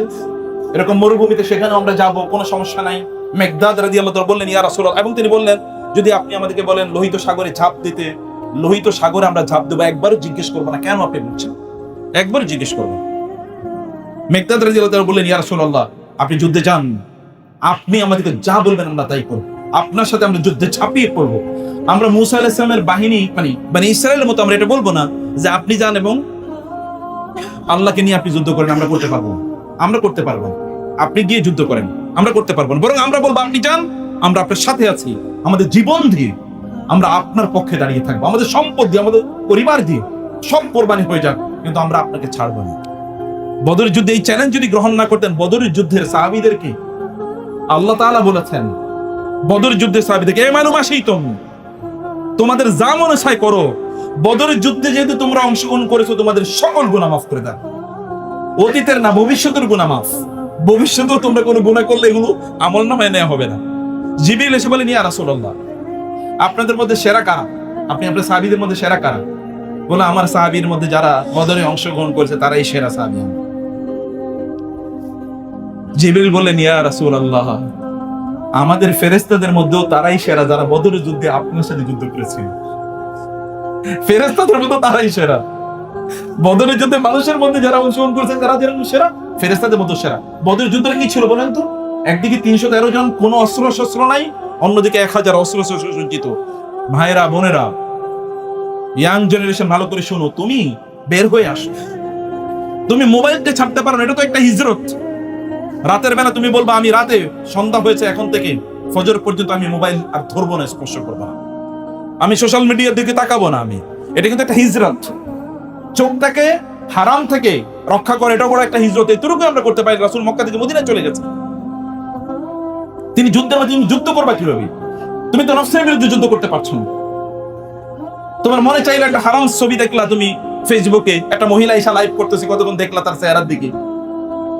এরকম মরুভূমিতে, সেখানে আমরা যাব, কোনো সমস্যা নাই। মেকদাদ রাদিয়াল্লাহু তাআলা বললেন, ইয়া রাসূলুল্লাহ, এবং তিনি বললেন, যদি আপনি আমাদেরকে বলেন লোহিত সাগরে ঝাঁপ দিতে, লোহিত সাগরে আমরা ঝাঁপ দেবো, একবারও জিজ্ঞেস করবো না। কেন আপনি বলছেন? একবারও জিজ্ঞেস করবো। মেকদাদ রাদিয়াল্লাহু তাআলা বললেন, ইয়া রাসূলুল্লাহ, আপনি যুদ্ধে যান, আপনি আমাদেরকে যা বলবেন আমরা তাই করব, আপনার সাথে আমরা যুদ্ধে ঝাঁপিয়ে পড়বো। আমরা মূসা আলাইহিস সালামের বাহিনী মানে ইসরায়েলের মতো আমরা এটা বলবো না যে আপনি যান এবং আল্লাহকে নিয়ে আপনি যুদ্ধ করেন, আমরা করতে পারবো, আমরা করতে পারবো। আপনি গিয়ে যুদ্ধ করেন, আমরা করতে পারবো না। বরং আমরা বলবো, আপনি যান, আমরা আপনার সাথে আছি, আমাদের জীবন দিয়ে আমরা আপনার পক্ষে দাঁড়িয়ে থাকবো, আমাদের সম্পদ দিয়ে, আমাদের পরিবার দিয়ে সব কোরবানি হয়ে যাক, কিন্তু আমরা আপনাকে ছাড়বো না। বদরের যুদ্ধে এই চ্যালেঞ্জ যদি গ্রহণ না করতেন, বদরের যুদ্ধের সাহাবীদেরকে আল্লাহ তাআলা বলেছেন, বদরের যুদ্ধের সাহাবীদেরকে, এ মালুম আশাইতুম, তোমাদের যা মনে চায় করো, বদরের যুদ্ধে যেহেতু তোমরা অংশগ্রহণ করেছো, তোমাদের সকল গুনাহ মাফ করে দাও। অতীতের না, ভবিষ্যতের গুনাহ মাফ। ভবিষ্যতেও তোমরা কোনো গুনাহ করলে এগুলো আমলনামায় নেওয়া হবে না। জিবরিল এসে বলেন, ইয়া রাসূলুল্লাহ, আপনাদের মধ্যে সেরা কারা? আপনি আপনার সাহাবীদের মধ্যে সেরা কারা? বলে, আমার সাহাবীর মধ্যে যারা বদরে অংশগ্রহণ করেছে তারাই সেরা সাহাবী। জিবরিল বললেন, ইয়া রাসূলুল্লাহ, আমাদের ফেরেশতাদের মধ্যেও তারাই সেরা যারা বদরের যুদ্ধে আপনার সাথে যুদ্ধ করেছিল। ফেরেশতাদের মধ্যে তারাই সেরা। বদরের যুদ্ধে মানুষের মধ্যে যারা অংশগ্রহণ করেছে তারা যেরকম সেরা, ফেরেশতাদের মধ্যে সেরা। বদরের যুদ্ধটা কি ছিল বলেন তো? একদিকে 313 জন, কোনো অস্ত্র শস্ত্র নাই, অন্যদিকে 1000 অস্ত্র শস্ত্র সজ্জিত। ভাইরা বোনেরা, ইয়াং জেনারেশন, ভালো করে শোনো, তুমি বের হয়ে আসো। তুমি মোবাইলটা ছাড়তে পারো না, এটা তো একটা হিজরত। রাতের বেলা তুমি বলবা, আমি রাতে সন্ধ্যা হয়েছে, এখন থেকে ফজর পর্যন্ত আমি মোবাইল আর ধরবো না, স্পর্শ করবো না, আমি সোশ্যাল মিডিয়ার দিকে তাকাবো না। এটা কিন্তু একটা হিজরত। চোখটাকে হারাম থেকে রক্ষা করে, এটা বড় একটা হিজরত। এতটুকু আমরা করতে পারি। রাসূল মক্কা থেকে মদিনায় চলে গেছে, তিনি যুদ্ধের মাঝে যুদ্ধ করবা কিভাবে? তুমি তো নফসের বিরুদ্ধে যুদ্ধ করতে পারছো না। তোমার মনে চাইলে একটা হারাম ছবি দেখলা তুমি ফেসবুকে, একটা মহিলা এসে লাইভ করতেছে, কতক্ষণ দেখলা তার চেহারার দিকে,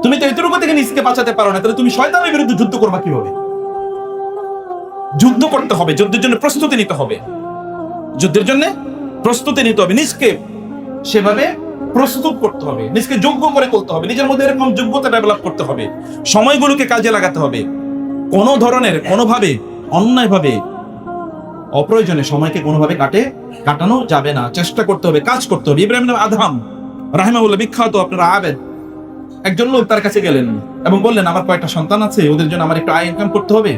তুমি তো এতটুকু থেকে নিজেকে বাঁচাতে পারো না, তাহলে তুমি শয়তানের বিরুদ্ধে যুদ্ধ করবা কিভাবে? যুদ্ধ করতে হবে, যুদ্ধের জন্য প্রস্তুতি নিতে হবে, যুদ্ধের জন্য প্রস্তুতি নিতে হবে, নিজকে সেভাবে প্রস্তুত করতে হবে, নিজকে যোগ্য করে তুলতে হবে, নিজের মধ্যে এরকম যোগ্যতা ডেভেলপ করতে হবে, সময়গুলোকে কাজে লাগাতে হবে। কোনো ধরনের কোনোভাবে অন্যায়ভাবে অপ্রয়োজনে সময়কে কোনোভাবে কাটানো যাবে না, চেষ্টা করতে হবে, কাজ করতে হবে। ইব্রাহিম আদহাম রাহিমাহুল্লাহ, বিখ্যাত আপনার আবেদ, একজন লোক তার কাছে গেলেন এবং বললেন, আমার কয়েকটা সন্তান আছে, ওদের জন্য আমার একটু আয় ইনকাম করতে হবে,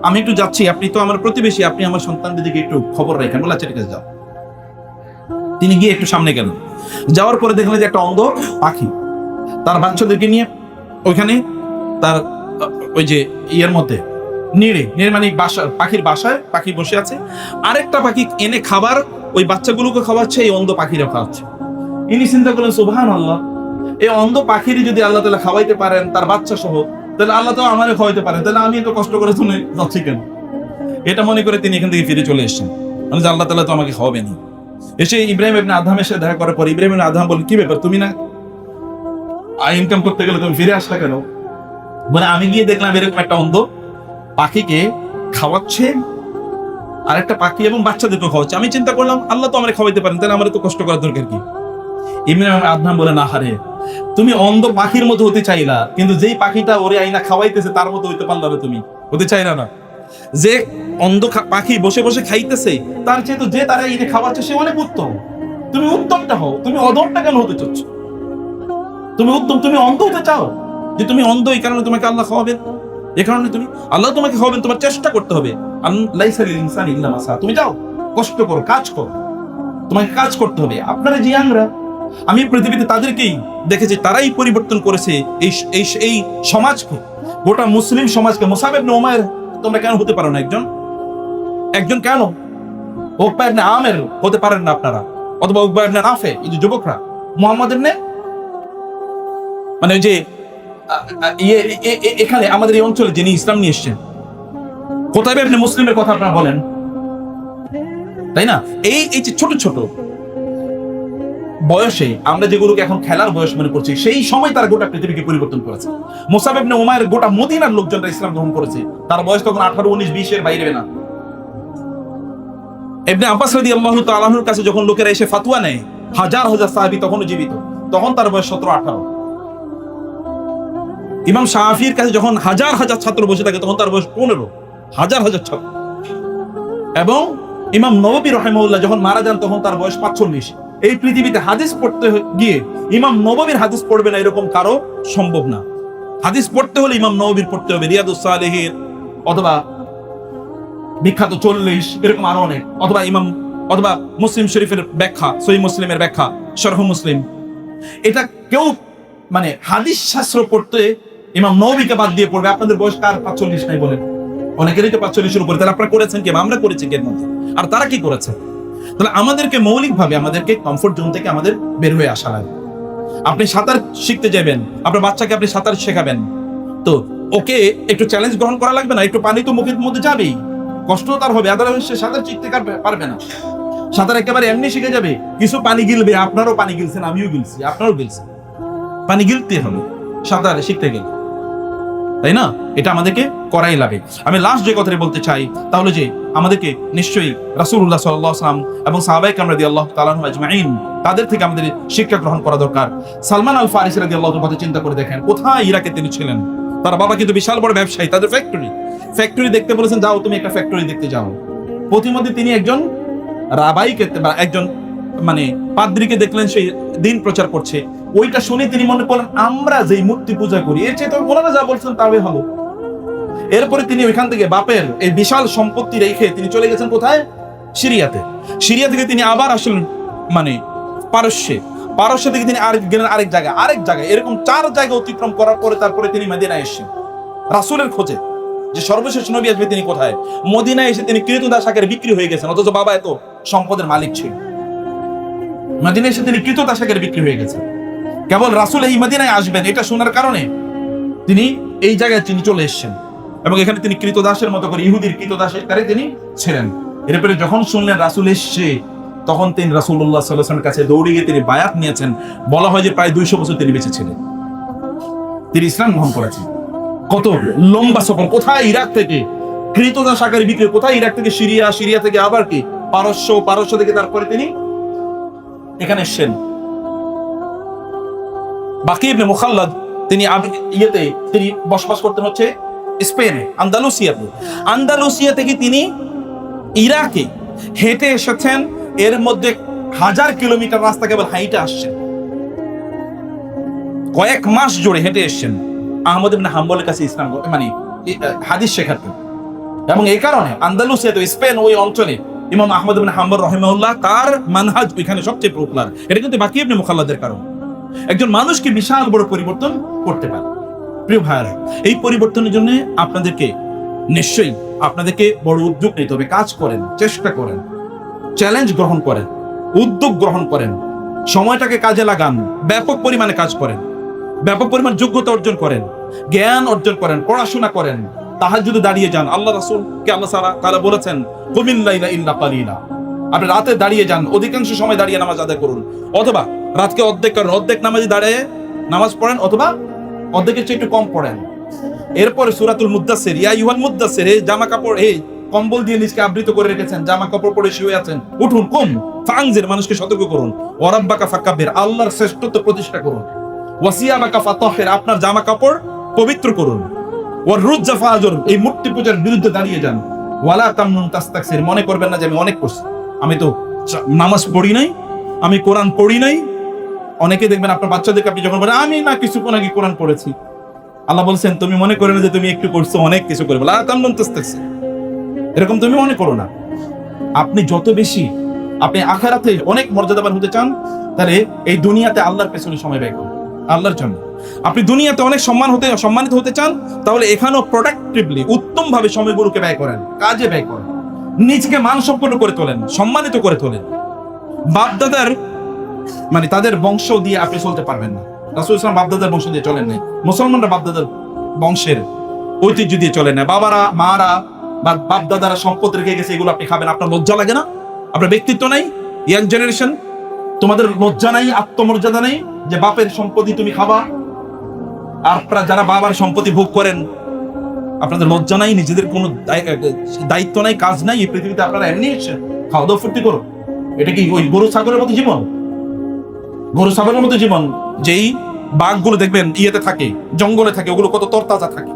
আমি একটু যাচ্ছি, আপনি তো আমার প্রতিবেশী, আপনি আমার সন্তানদের দিকে একটু খবর রাখেন। বলে, আচ্ছা ঠিক আছে, যাও। তিনি গিয়ে একটু সামনে গেলেন, যাওয়ার পরে দেখলেন যে একটা অন্ধ পাখি তার বাচ্চাদেরকে নিয়ে ওইখানে তার ওই যে ইয়ের মধ্যে নিড়ে মানে পাখির বাসায় পাখি বসে আছে, আরেকটা পাখি এনে খাবার ওই বাচ্চাগুলোকে খাওয়াচ্ছে, এই অন্ধ পাখিরা খাওয়াচ্ছে। ইনি চিন্তা করলেন, সুবহানাল্লাহ, এই অন্ধ পাখিরই যদি আল্লাহ তাআলা খাওয়াইতে পারেন তার বাচ্চা সহ, তাহলে আল্লাহ তো আমারে খাওয়াইতে পারেন, তাহলে আমি এত কষ্ট করে শুনে যাচ্ছি কেন? এটা মনে করে তিনি এখান থেকে ফিরে চলে এসেছেন, মানে যে আল্লাহ তাআলা তো আমাকে খাওয়াবেনি। এসে ইব্রাহিম ইবনে আদহামের সাথে দেখা করার পর ইব্রাহিম ইবনে আদহাম বলেন, কি ব্যাপার, তুমি না আয় ইনকাম করতে গেলে তুমি ফিরে আসলা কেন? মানে আমি গিয়ে দেখলাম এরকম একটা অন্ধ পাখিকে খাওয়াচ্ছে, আরেকটা পাখি এবং বাচ্চাদেরকে খাওয়াচ্ছে। আমি চিন্তা করলাম, আল্লাহ তো আমারে খাওয়াইতে পারেন, তাহলে আমার তো কষ্ট করার দরকার কি? ইব্রাহিম আদহাম বলে, না হারে, তুমি অন্ধ পাখির মতো হতে চাইলা, কিন্তু যেই পাখিটা ওরে আইনা খাওয়াইতেছে তার মতো হইতে পারলা না, তুমি হতে চাইলা না। যে অন্ধ পাখি বসে বসে খাইতেছে, তার চেয়ে তো যে তারা এনে খাওয়াচ্ছে সে অনেক উত্তম। তুমি উত্তমটা হও, তুমি অধমটা কেন হতে চাচ্ছ? তুমি উত্তম, তুমি অন্ধ হতে চাও, যে তুমি অন্ধ এই কারণে তোমাকে আল্লাহ খাওয়াবেন, এই কারণে তুমি আল্লাহ তোমাকে খাওয়াবেন, তোমার চেষ্টা করতে হবে। লাইসা লিল ইনসানি ইল্লা মা সা, তুমি যাও, কষ্ট করো, কাজ করো, তোমাকে কাজ করতে হবে। আপনারা জিয়াংরা আমি পৃথিবীতে তাদেরকেই দেখেছি, তারাই পরিবর্তন করেছে এই এই এই সমাজকে, গোটা মুসলিম সমাজকে। মুসাব ইবনে উমাইর তোমরা কেন হতে পারো না? একজন কেন? উকবা ইবনে আমের হতে পারেন না আপনারা, অথবা উকবা ইবনে নাফে, এই যে যুবকরা মুহাম্মাদের নে, মানে ওই যে এখানে আমাদের এই অঞ্চলে যিনি ইসলাম নিয়ে এসছেন, কোথায় ইবনে মুসলিমের কথা আপনারা বলেন, তাই না? এই যে ছোট ছোট বয়সে আমরা যেগুলোকে এখন খেলার বয়স মনে করছি, সেই সময় তারা গোটা পৃথিবীকে পরিবর্তন করেছে। মুসাব ইবনে উমাইর গোটা মদিনার লোকজনরা ইসলাম গ্রহণ করেছে, তার বয়স তখন 18, 19, 20 এর বাইরে না। ইবনে আব্বাস রাদিয়াল্লাহু তাআলা আনহুর কাছে যখন লোকেরা এসে ফাতোয়া নেয়, হাজার হাজার সাহাবী তখনও জীবিত, তখন তার বয়স 17, 18। ইমাম শাফির কাছে যখন হাজার হাজার ছাত্র বসে থাকে, তখন তার বয়স 15, হাজার হাজার ছাত্র। এবং ইমাম নববী রাহিমাহুল্লাহ যখন মারা যান, তখন তার বয়স 45। এই পৃথিবীতে হাদিস পড়তে গিয়ে ইমাম নববীর হাদিস পড়বে না এরকম কারো সম্ভব না। হাদিস পড়তে হলে ইমাম নববীর পড়তে হবে, রিয়াদুস সালেহীন অথবা বিখ্যাত 40, এরকম আরো অনেক, অথবা মুসলিম শরীফের ব্যাখ্যা, সহিহ মুসলিমের ব্যাখ্যা, শরহ মুসলিম। এটা কেউ মানে হাদিস শাস্ত্র পড়তে ইমাম নববীকে বাদ দিয়ে পড়বে। আপনাদের বয়স কার 45 নাই বলেন? অনেকেরই তো 45-এর উপরে। তাহলে আপনারা করেছেন কি? আমরা করেছি কি এর মধ্যে? আর তারা কি করেছে? তাহলে আমাদেরকে মৌলিকভাবে আমাদেরকে কমফোর্ট জোন থেকে আমাদের বের হয়ে আসা লাগে। আপনি সাঁতার শিখতে যাবেন, আপনার বাচ্চাকে আপনি সাঁতার শেখাবেন, তো ওকে একটু চ্যালেঞ্জ গ্রহণ করা লাগবে না? একটু পানি তো মুখের মধ্যে যাবেই, কষ্ট তার হবে, আদারওয়াইজ সে সাঁতার শিখতে পারবে না। সাঁতার একেবারে এমনি শিখে যাবে, কিছু পানি গিলবে। আপনারও পানি গিলছেন, আমিও গিলছি, আপনারও গিলছে। পানি গিলতে হবে সাঁতার শিখতে গেলে, তাই না? এটা আমাদেরকে করাই লাগে। আমি লাস্ট যে কথাটা বলতে চাই, তাহলে যে আমাদেরকে নিশ্চয়ই রাসূলুল্লাহ সাল্লাল্লাহু আলাইহি ওয়াসাল্লাম এবং সাহাবায়ে কেরাম রাদিয়াল্লাহু তাআলা আনহুম আজমাইন, তাদের থেকে আমাদের শিক্ষা গ্রহণ করা দরকার। সালমান আল ফারিসি রাদিয়াল্লাহু তাআলা কথা চিন্তা করে দেখেন, কোথায় ইরাকে তিনি ছিলেন। তার বাবা কিন্তু বিশাল বড় ব্যবসায়ী, তাদের ফ্যাক্টরি দেখতে বলেছেন, যাও তুমি একটা ফ্যাক্টরি দেখতে যাও। প্রতিমধ্যে তিনি একজন রাবাইকে বা একজন মানে পাদ্রীকে দেখলেন, সেই দিন প্রচার করছে। ওইটা শুনে তিনি মনে করলেন, আমরা যেই মূর্তি পূজা করি, এর চেয়ে তো ওনারা যা বলছেন তাই হলো। এরপরে তিনি ওইখান থেকে বাপের এই বিশাল সম্পত্তি রেখে তিনি চলে গেছেন কোথায়? সিরিয়াতে। সিরিয়া থেকে তিনি আবার আসলেন মানে পারস্য থেকে তিনি গেলেন আরেক জায়গায়, এরকম 4 জায়গা অতিক্রম করার পরে তারপরে তিনি মদিনায় এসেছেন রাসূলের খোঁজে, যে সর্বশেষ নবী আসবে তিনি কোথায়। মদিনায় এসে তিনি ক্রীতদাস আকারে বিক্রি হয়ে গেছেন, অথচ বাবা এত সম্পদের মালিক ছিল। মদিনায় এসে তিনি ক্রীতদাস আকারে বিক্রি হয়ে গেছেন। কেবল রাসূল এই মদিনায় আসবেন এটা শোনার কারণে তিনি এই জায়গায় তিনি চলে এসেছেন, এবং এখানে তিনি ক্রীতদাসের মতো করে ইহুদির ক্রীতদাসের কারে তিনি ছিলেন। এরপরে যখন শুনলেন রাসূল এসছে, তখন তিনি রাসূলুল্লাহ সাল্লাল্লাহু আলাইহি ওয়াসাল্লামের কাছে দৌড়ে গিয়ে তিনি বায়াত নিয়েছেন। বলা হয় যে প্রায় 200 বছর তিনি বেঁচে ছিলেন, তিনি ইসলাম গ্রহণ করেছেন। কত লম্বা সফর, কোথায় ইরাক থেকে ক্রীতদাস আকারে বিক্রি, কোথায় ইরাক থেকে সিরিয়া থেকে আবার কি পারস্য থেকে তারপরে তিনি এখানে এসেছেন। বাকি ইবনে মুখাল্লাদ তিনি তিনি বসবাস করতেন হচ্ছে স্পেনে, আন্দালুসিয়া থেকে তিনি ইরাকে হেঁটে এসেছেন। এর মধ্যে 1000 কিলোমিটার রাস্তা কেবল হাইটে আসছেন, কয়েক মাস জুড়ে হেঁটে এসেছেন আহমদ ইবনে হাম্বলের কাছে ইসলাম মানে হাদিস শেখাতে। এবং এই কারণে আন্দালুসিয়াতে, স্পেন, ওই অঞ্চলে ইমাম আহমদ ইবনে হাম্বল রাহিমাহুল্লাহ তার মানহাজ ওইখানে সবচেয়ে পপুলার। এটা কিন্তু বাকি ইবনে মুখাল্লাদের কারণ একজন মানুষকে বিশাল বড় পরিবর্তন করতে পারে। প্রিয় ভাইরা, এই পরিবর্তনের জন্য আপনাদেরকে বড় উদ্যোগ নিতে হবে। কাজ করেন, চেষ্টা করেন, চ্যালেঞ্জ গ্রহণ করেন, উদ্যোগ গ্রহণ করেন, সময়টাকে কাজে লাগান, ব্যাপক পরিমাণে কাজ করেন, ব্যাপক পরিমাণ যোগ্যতা অর্জন করেন, জ্ঞান অর্জন করেন, পড়াশোনা করেন, তাহাজ্জুদে দাঁড়িয়ে যান। আল্লাহ রাসূলকে আল্লাহ তাআলা বলেছেন, কুমিল লাইলা ইল্লা কালিলা। আপনি রাতে দাঁড়িয়ে যান, অধিকাংশ সময় দাঁড়িয়ে নামাজ আদায় করুন, অথবা রাতকে অর্ধেক নামাজে দাঁড়িয়ে নামাজ পড়েন, অথবা অর্ধেকের চেয়ে একটু কম পড়েন। এরপরে সূরাতুল মুদ্দাসসির, ইয়া আইয়ুহাল মুদ্দাসসির, এই জামা কাপড়, এই কম্বল দিয়ে নিজকে আবৃত করে রেখেছেন, জামা কাপড় পরে শুয়ে আছেন, উঠুন, কুম ফানজির, মানুষকে সতর্ক করুন। ওয়া রাব্বাকা ফাকাব্বির, আল্লাহর শ্রেষ্ঠত্ব প্রতিষ্ঠা করুন। ওয়া সিয়াবাকা ফাতাহির, আপনার জামা কাপড় পবিত্র করুন। ওয়া রুজ্জা ফাজুর, এই মূর্তি পূজার বিরুদ্ধে দাঁড়িয়ে যান। ওয়ালা তামনুন তাস্তাকসির, মনে করবেন না যে আমি অনেক করছি, আমি তো নামাজ পড়ি নাই, আমি কোরআন পড়ি নাই। অনেকে দেখবেন আপনার বাচ্চাদেরকে আপনি যখন বলেন আমি না কিছুক্ষণ আগে কোরআন পড়েছি, আল্লাহ বলছেন তুমি মনে করে না যে তুমি একটু করছো, অনেক কিছু করে। ওয়ালা তামনুন তাস্তাকসির, এরকম তুমি মনে করো না। আপনি যত বেশি আপনি আখিরাতে অনেক মর্যাদাবান হতে চান, তাহলে এই দুনিয়াতে আল্লাহর পেছনে সময় ব্যয় করুন, আল্লাহর জন্য। আপনি দুনিয়াতে অনেক সম্মানিত হতে চান, তাহলে এখানেও প্রোডাক্টিভলি উত্তমভাবে সময়গুলোকে ব্যয় করেন, কাজে ব্যয় করেন, নিজকে মানসম্পন্ন করে তোলেন, সম্মানিত করে তোলেন। বাপদাদার মানে তাদের বংশ দিয়ে আপনি চলতে পারবেন না। রাসূল ইসলাম বাপদাদার বংশ দিয়ে চলেন নাই, মুসলমানরা বাপদাদার বংশের ঐতিহ্য দিয়ে চলেন না। বাবারা মারা বা বাপদাদারা সম্পদ রেখে গেছে, এগুলো আপনি খাবেন, আপনার লজ্জা লাগে না? আপনার ব্যক্তিত্ব নাই? ইয়াং জেনারেশন, তোমাদের লজ্জা নাই, আত্মমর্যাদা নেই যে বাপের সম্পত্তি তুমি খাবা? আর আপনারা যারা বাবার সম্পত্তি ভোগ করেন, আপনাদের লজ্জা নাই? নিজেদের কোনো দায়িত্ব নাই, কাজ নাই এই পৃথিবীতে? আপনারা এমনি খাওয়া দাওয়া ফুর্তি করো। এটা কি ওই গরু ছাগলের মতো জীবন? গরু ছাগলের মতো জীবন? যেই বাঘগুলো দেখবেন ইয়েতে থাকে, জঙ্গলে থাকে, ওগুলো কত তরতাজা থাকে।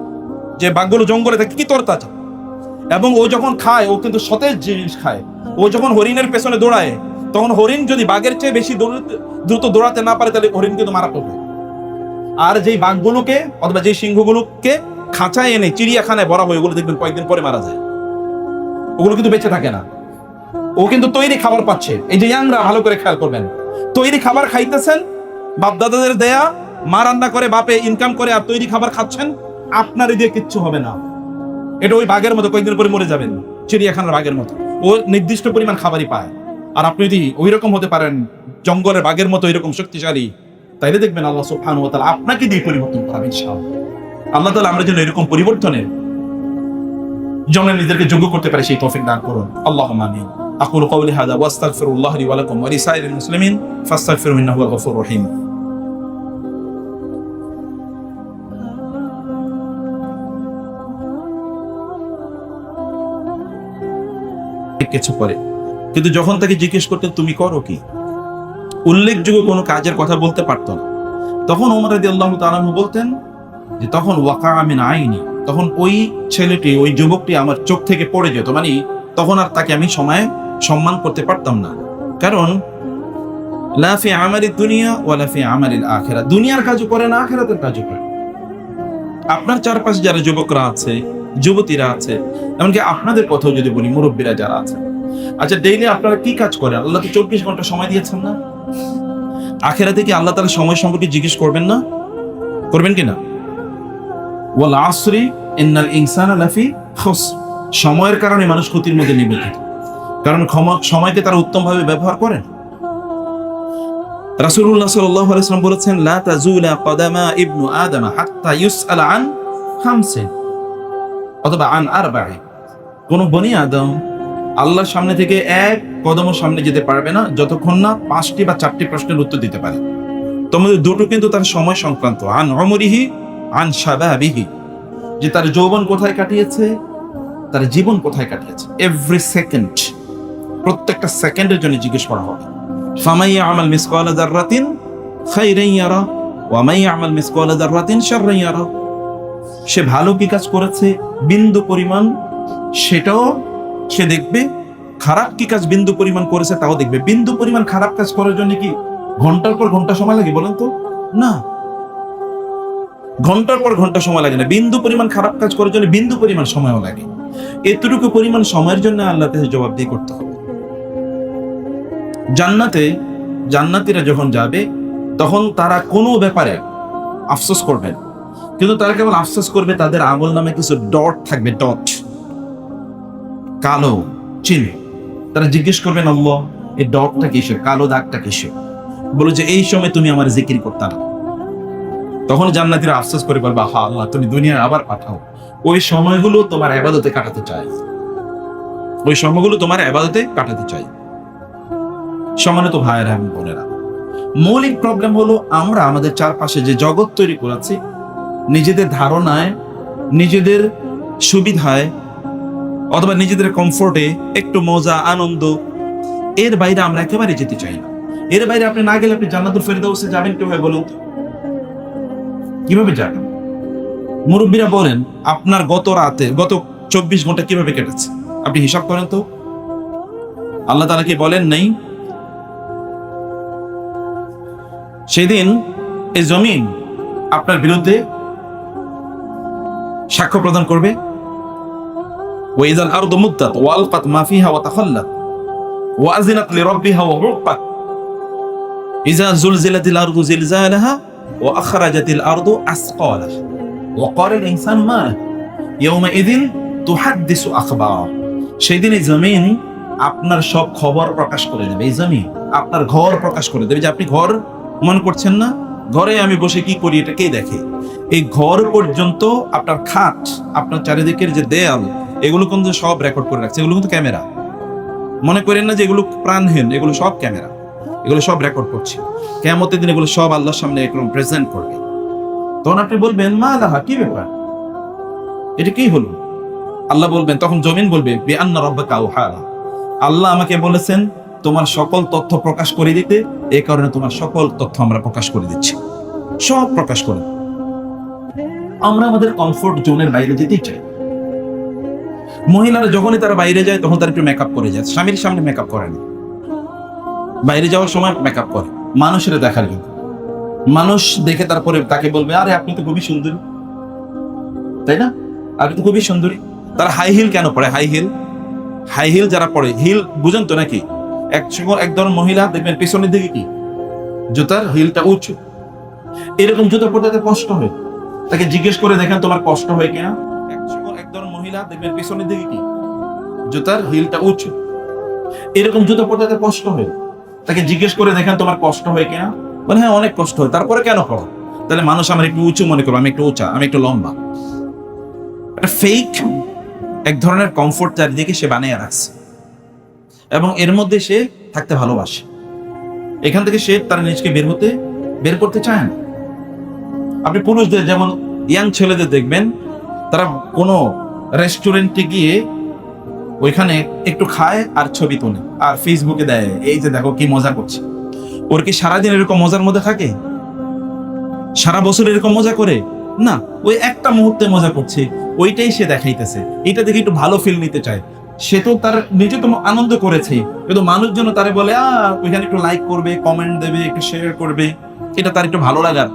যে বাঘগুলো জঙ্গলে থাকে কি তরতাজা, এবং ও যখন খায় ও কিন্তু সতেজ জিনিস খায়। ও যখন হরিণের পেছনে দৌড়ায়, তখন হরিণ যদি বাঘের চেয়ে বেশি দ্রুত দৌড়াতে না পারে, তাহলে হরিণ কিন্তু মারা পড়বে। আর যেই বাঘগুলোকে অথবা যেই সিংহগুলোকে খাঁচায় এনে চিড়িয়াখানায় ভরা হয়, ওগুলো দেখবেন কয়েকদিন পরে মারা যায়, ওগুলো কিন্তু বেঁচে থাকে না। ও কিন্তু তৈরি খাবার পাচ্ছে। এই যে ইয়াংরা ভালো করে খেয়াল করবেন, তৈরি খাবার খাইতেছেন, বাপ দাদাদের দেয়া, মা রান্না করে, বাপে ইনকাম করে, আর তৈরি খাবার খাচ্ছেন। আপনার দিয়ে কিচ্ছু হবে না। এটা ওই বাঘের মতো, কয়েকদিন পরে মরে যাবেন, চিড়িয়াখানার বাঘের মতো। ও নির্দিষ্ট পরিমাণ খাবারই পায়। আর আপনি যদি ওই রকম হতে পারেন, জঙ্গলের বাঘের মতো এরকম শক্তিশালী, তাইলে দেখবেন আল্লাহ সুবহানাহু ওয়া তাআলা আপনাকে দিয়ে পরিবর্তন করাবেন ইনশাআল্লাহ। আল্লাহ তাআলা আমরা যেন এরকম পরিবর্তনের জন্য নিজেদেরকে যোগ্য করতে পারে সেই তৌফিক দান করুন। আল্লাহুম্মা আমিন। আকুলু কাওলি হাযা ওয়া আস্তাগফিরুল্লাহ লি ওয়া লাকুম ওয়া লিসাইরিল মুসলিমিন ফাস্তাগফিরুহু ইন্নাহু হুয়াল গফুরুর রহিম। কিছু করে, কিন্তু যখন তাকে জিজ্ঞেস করতেন তুমি করো কি, উল্লেখযোগ্য কোনো কাজের কথা বলতে পারত না, তখন ওমর রাদিয়াল্লাহু তাআলা আনহু বলতেন যে তখন ওয়াকা মিন আইনি, তখন ওই ছেলেটি, ওই যুবকটি আমার চোখ থেকে পড়ে যেত। মানে তখন আর তাকে আমি সম্মান করতে পারতাম না। কারণ লা ফি আমালিদ দুনিয়া ওয়া লা ফি আমালিল আখিরাহ, দুনিয়ার কাজও করে না, আখিরাতের কাজও করে। আপনার চারপাশে যারা যুবকরা আছে, যুবতীরা আছে, এমনকি আপনাদের কথাও যদি বলি, মুরব্বীরা যারা আছে, আচ্ছা ডেইলি আপনারা কি কাজ করেন? আল্লাহ তো 24 ঘন্টা সময় দিয়েছেন না? আখিরাতে কি আল্লাহ তাআলা সময় সম্পর্কে জিজ্ঞেস করবেন না? করবেন কিনা? ওয়াল আসরি ইন্নাল ইনসানা লাফি খুসর, সময়ের কারণে মানুষ ক্ষতির মধ্যে নিমজ্জিত। কারণ সময়কে তারা উত্তমভাবে ব্যবহার করেন। রাসূলুল্লাহ সাল্লাল্লাহু আলাইহি ওয়াসাল্লাম বলেছেন লা তাজুলা কদামা ইবনু আদম হাত্তা ইউসআল আন খামসিন অথবা আন আরবাঈ, কোন বনি আদম আল্লাহর সামনে থেকে এক কদমও সামনে যেতে পারবে না যতক্ষণ না 5টি বা 4টি প্রশ্নের উত্তর দিতে পারে। তোমাদের দুটো কিন্তু তার সময় সংক্রান্ত। আন উমরিহি আন শাবাবিহি, যে তার যৌবন কোথায় কাটিয়েছে, তার জীবন কোথায় কাটিয়েছে। এভরি সেকেন্ড, প্রত্যেকটা সেকেন্ডের জন্য জিজ্ঞেস করা হবে। ফামান ইয়ামাল মিসকালা যাররাতিন খাইরান ইয়ারা ওয়া মান ইয়ামাল মিসকালা যাররাতিন শাররান ইয়ারা, সে ভালো কি কাজ করেছে বিন্দু পরিমাণ সেটাও সে দেখবে, খারাপ কি কাজ বিন্দু পরিমাণ করেছে তাও দেখবে। বিন্দু পরিমাণ খারাপ কাজ করার জন্য কি ঘন্টার পর ঘন্টা সময় লাগে বলেন তো? না, ঘন্টার পর ঘন্টা সময় লাগে না। বিন্দু পরিমাণ খারাপ কাজ করার জন্য বিন্দু পরিমাণ সময়ও লাগে। এতটুকু পরিমাণ সময়ের জন্য আল্লাহর কাছে জবাবদিহি করতে হবে। জান্নাতীরা যখন যাবে তখন তারা কোনো ব্যাপারে আফসোস করবে না, কিন্তু তারা কেবল আফসোস করবে তাদের আমল নামে কিছু ডট থাকবে, ডট, কালো চিহ্ন। তারা জিজ্ঞেস করবেন আল্লাহ এই ডটটা কিসের, কালো দাগটা কিসের? বলো যে এই সময় তুমি আমার জিকির করতে না। তখন জান্নাতীরা আফসোস করে বলবে হা আল্লাহ তুমি দুনিয়ায় আবার পাঠাও, ওই সময়গুলো তোমার ইবাদতে কাটাতে চাই, ওই সময়গুলো তোমার ইবাদতে কাটাতে চাই। সম্মানিত ভাইয়েরা এবং বোনেরা, মৌলিক প্রবলেম হলো আমরা আমাদের চারপাশে যে জগৎ তৈরি করেছি, নিজেদের ধারণায়, নিজেদের সুবিধায় অথবা নিজেদের কমফোর্টে, একটু মজা আনন্দ, এর বাইরে আমরা একেবারে যেতে চাই না। এর বাইরে আপনি না গেলে আপনি জান্নাতুল ফেরদাউসে যাবেন কিভাবে বলুন তো? কিভাবে যাবেন? মুরব্বীরা বলেন আপনার গত 24 ঘন্টা কিভাবে কেটেছে আপনি হিসাব করেন তো। আল্লাহ তাআলা কি বলেন নাই সেদিন এই জমিন আপনার বিরুদ্ধে সাক্ষ্য প্রদান করবে? ওয়াইযাল আরদু মুদ্দাত ওয়া আলকাত মা ফিহা ওয়া তাখাল্লাত ওয়া আযিনাত লিরাব্বিহা ওয়া হুক্কাত। ইযা যুলজিলাতিল আরদু জিলজালাহা ওয়া আখরাজাতিল আরদু আসকালাহা ওয়া ক্বালাল ইনসানু মা লাহা ইয়াওমাইযিন তুহাদ্দিসু আখবারা। সেদিন এই জমিন আপনার সব খবর প্রকাশ করে দেবে। এই জমিন আপনার ঘর প্রকাশ করে দেবে। যে আপনি ঘর মনে করছেন না, ঘরে আমি বসে কি করি এটা কে দেখে? এই ঘর পর্যন্ত, আপনার খাট, আপনার চারিদিকের যে দেয়াল, এগুলো কিন্তু সব রেকর্ড করে রাখছে। এগুলো কিন্তু ক্যামেরা। মনে করেন না যে এগুলো প্রাণহীন, এগুলো সব ক্যামেরা, এগুলো সব রেকর্ড করছে। কিয়ামতের দিন এগুলো সব আল্লাহর সামনে একদম প্রেজেন্ট করবে। তখন আপনি বলবেন মা লাহা, কি ব্যাপার, এটা কি হলো? আল্লাহ বলবেন, তখন জমিন বলবে বিআন্না রাব্বাকা আওহা লাহা, আল্লাহ আমাকে বলেছেন তোমার সকল তথ্য প্রকাশ করে দিতে, এই কারণে তোমার সকল তথ্য আমরা প্রকাশ করে দিচ্ছি, সব প্রকাশ করে। আমরা আমাদের কমফোর্ট জোনের বাইরে যেতেই চাই। মহিলারা যখনই তারা বাইরে যায় তখন তারা একটু মেকআপ করে যায়, স্বামীর সামনে মেকআপ করে না, বাইরে যাওয়ার সময় মেকআপ করে মানুষের দেখার জন্য। মানুষ দেখে তারপরে তাকে বলবে আরে আপনি তো খুবই সুন্দরী, তাই না, আপনি তো খুবই সুন্দরী। তারা হাই হিল কেন পরে? হাই হিল, হাই হিল যারা পরে, হিল বুঝেন তো নাকি? এক ধরনের মহিলা দেখবেন পিছনের দিকে কি জুতার হিলটা উঁচু, এরকম জুতা পরতে তাদের কষ্ট হয়, তাকে জিজ্ঞেস করে দেখেন তোমার কষ্ট হয় কিনা। এক ধরনের মহিলা দেখবেন পিছনের দিকে কি জুতার হিলটা উঁচু, এরকম জুতা পরতে তাদের কষ্ট হয়, তাকে জিজ্ঞেস করে দেখেন তোমার কষ্ট হয় কিনা। মানে হ্যাঁ অনেক কষ্ট হয়। তারপরে কেন করো? তাহলে মানুষ আমার একটু উঁচু মনে করো, আমি একটু উঁচা, আমি একটু লম্বা। ফেক এক ধরনের কমফোর্ট চারিদিকে সে বানিয়ে রাখছে এবং এর মধ্যে সে থাকতে ভালোবাসে। এখান থেকে সে তার নিজকে বের করতে চায় না। আপনি পুরুষদের যেমন ইয়াং ছেলেদের দেখবেন, তারা কোনো রেস্টুরেন্টে গিয়ে ওইখানে একটু খায় আর ছবি তোলে আর ফেসবুকে দেয়, এই যে দেখো কি মজা করছে। ওর কি সারাদিন এরকম মজার মধ্যে থাকে? সারা বছর এরকম মজা করে না, ওই একটা মুহূর্তে মজা করছে, ওইটাই সে দেখাইতেছে। এটা দেখে একটু ভালো ফিল নিতে চায়। সে তো তার নিজে তো আনন্দ করেছে, কিন্তু মানুষজন তারে বলে ওইখানে একটু লাইক করবে, কমেন্ট দেবে, একটু শেয়ার করবে, এটা তার একটু ভালো লাগার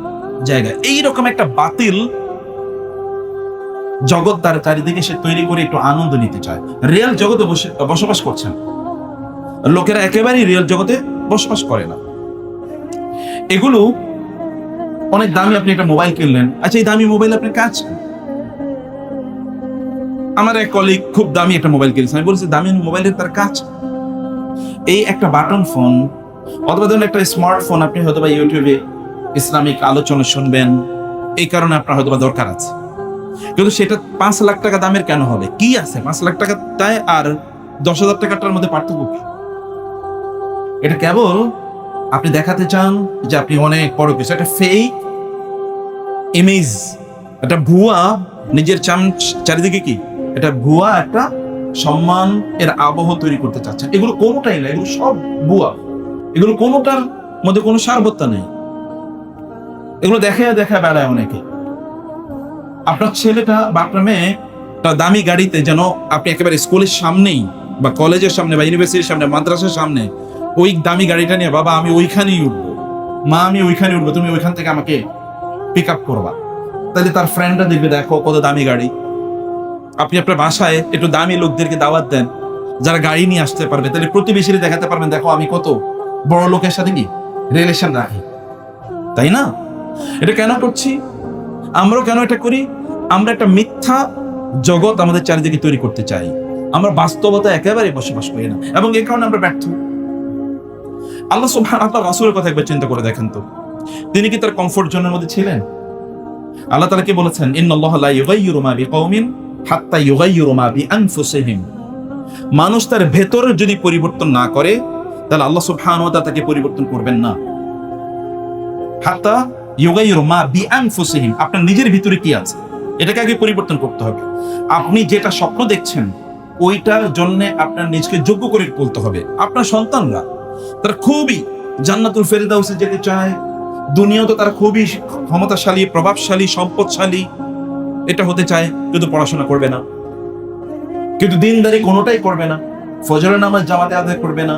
জায়গা। এইরকম একটা বাতিল জগৎ তার চারিদিকে সে তৈরি করে একটু আনন্দ নিতে চায়। রিয়েল জগতে বসবাস করছেন লোকেরা, একেবারেই রিয়েল জগতে বসবাস করে না। এগুলো অনেক দামি। আপনি একটা মোবাইল কিনলেন, আচ্ছা এই দামি মোবাইল আপনার কাজ কি? আমার এক কলিগ খুব দামি একটা মোবাইল কিনেছে, আমি বলছি দামি মোবাইলের তার কাজ এই একটা বাটন ফোন অথবা ধরুন একটা স্মার্টফোন, আপনি হয়তো বা ইউটিউবে ইসলামিক আলোচনা শুনবেন, এই কারণে আপনার হয়তো বা দরকার আছে। কিন্তু সেটা 5 লাখ টাকা দামের কেন হবে? কি আছে 5 লাখ টাকাটায় আর 10,000 টাকাটার মধ্যে পার্থক্য কি? এটা কেবল আপনি দেখাতে চান যে আপনি অনেক বড় কিছু, একটা ফেক ইমেজ, একটা ভুয়া নিজের চারিদিকে কি এটা ভুয়া একটা সম্মান এর আবহ তৈরি করতে চাচ্ছেন। এগুলো কোনোটাই না, এগুলো সব ভুয়া, এগুলো কোনোটার মধ্যে কোনো সারবত্তা নেই। এগুলো দেখা বেড়ায় অনেকে। আপনার ছেলেটা বা আপনার মেয়ে দামি গাড়িতে, যেন আপনি একেবারে স্কুলের সামনেই বা কলেজের সামনে বা ইউনিভার্সিটির সামনে, মাদ্রাসার সামনে ওই দামি গাড়িটা নিয়ে, বাবা আমি ওইখানেই উঠবো, মা আমি ওইখানে উঠবো, তুমি ওইখান থেকে আমাকে পিক আপ করবা। তাহলে তার ফ্রেন্ডরা দেখবে দেখো কত দামি গাড়ি। আপনি আপনার বাসায় একটু দামি লোকদেরকে দাওয়াত দেন যারা গাড়ি নিয়ে আসতে পারবে, তাহলে প্রতিবেশীরা দেখাতে পারবেন দেখো আমি কত বড় লোকের সাথে কি রিলেশন রাখি, তাই না? এটা কেন করছি? আমরাও কেন এটা করি? আমরা একটা মিথ্যা জগৎ আমাদের চারিদিকে তৈরি করতে চাই। আমরা বাস্তবতা একেবারে বসবাস করি না এবং এই কারণে আমরা ব্যর্থ। আল্লাহ সুবহানাহু ওয়া তাআলা রাসূলের কথা একবার চিন্তা করে দেখেন তো, তিনি কি তার কমফোর্ট জোনের মধ্যে ছিলেন? আল্লাহ তাআলা কি বলেছেন? ইন্নাল্লাহা লা ইউগাইয়িরু মা বিকাওমিন হাত্তা ইউগাইয়িরু মা বিআনফুসিহিম। মানুষ তার ভেতরে যদি পরিবর্তন না করে তাহলে আল্লাহ সুবহানাহু ওয়া তাআলা তাকে পরিবর্তন করবেন না। হাত্তা ইউগাইয়িরু মা বিআনফুসিহিম, আপনার নিজের ভিতরে কি আছে এটাকে আগে পরিবর্তন করতে হবে। আপনি যেটা স্বপ্ন দেখছেন ওইটার জন্য আপনার নিজকে যোগ্য করে তুলতে হবে। আপনার সন্তানরা তারা খুবই জান্নাতুল ফেরদাউসে যেতে চায়, দুনিয়াতে তারা খুবই ক্ষমতাশালী, প্রভাবশালী, সম্পদশালী এটা হতে চায়, কিন্তু পড়াশোনা করবে না, কিন্তু দিনদারি কোনোটাই করবে না, ফজরের নামাজ জামাতে আদায় করবে না,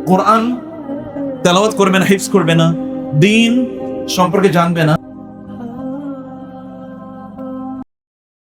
কোরআন তেলাওয়াত করবে না, হিফজ করবে না, দিন সম্পর্কে জানবে না।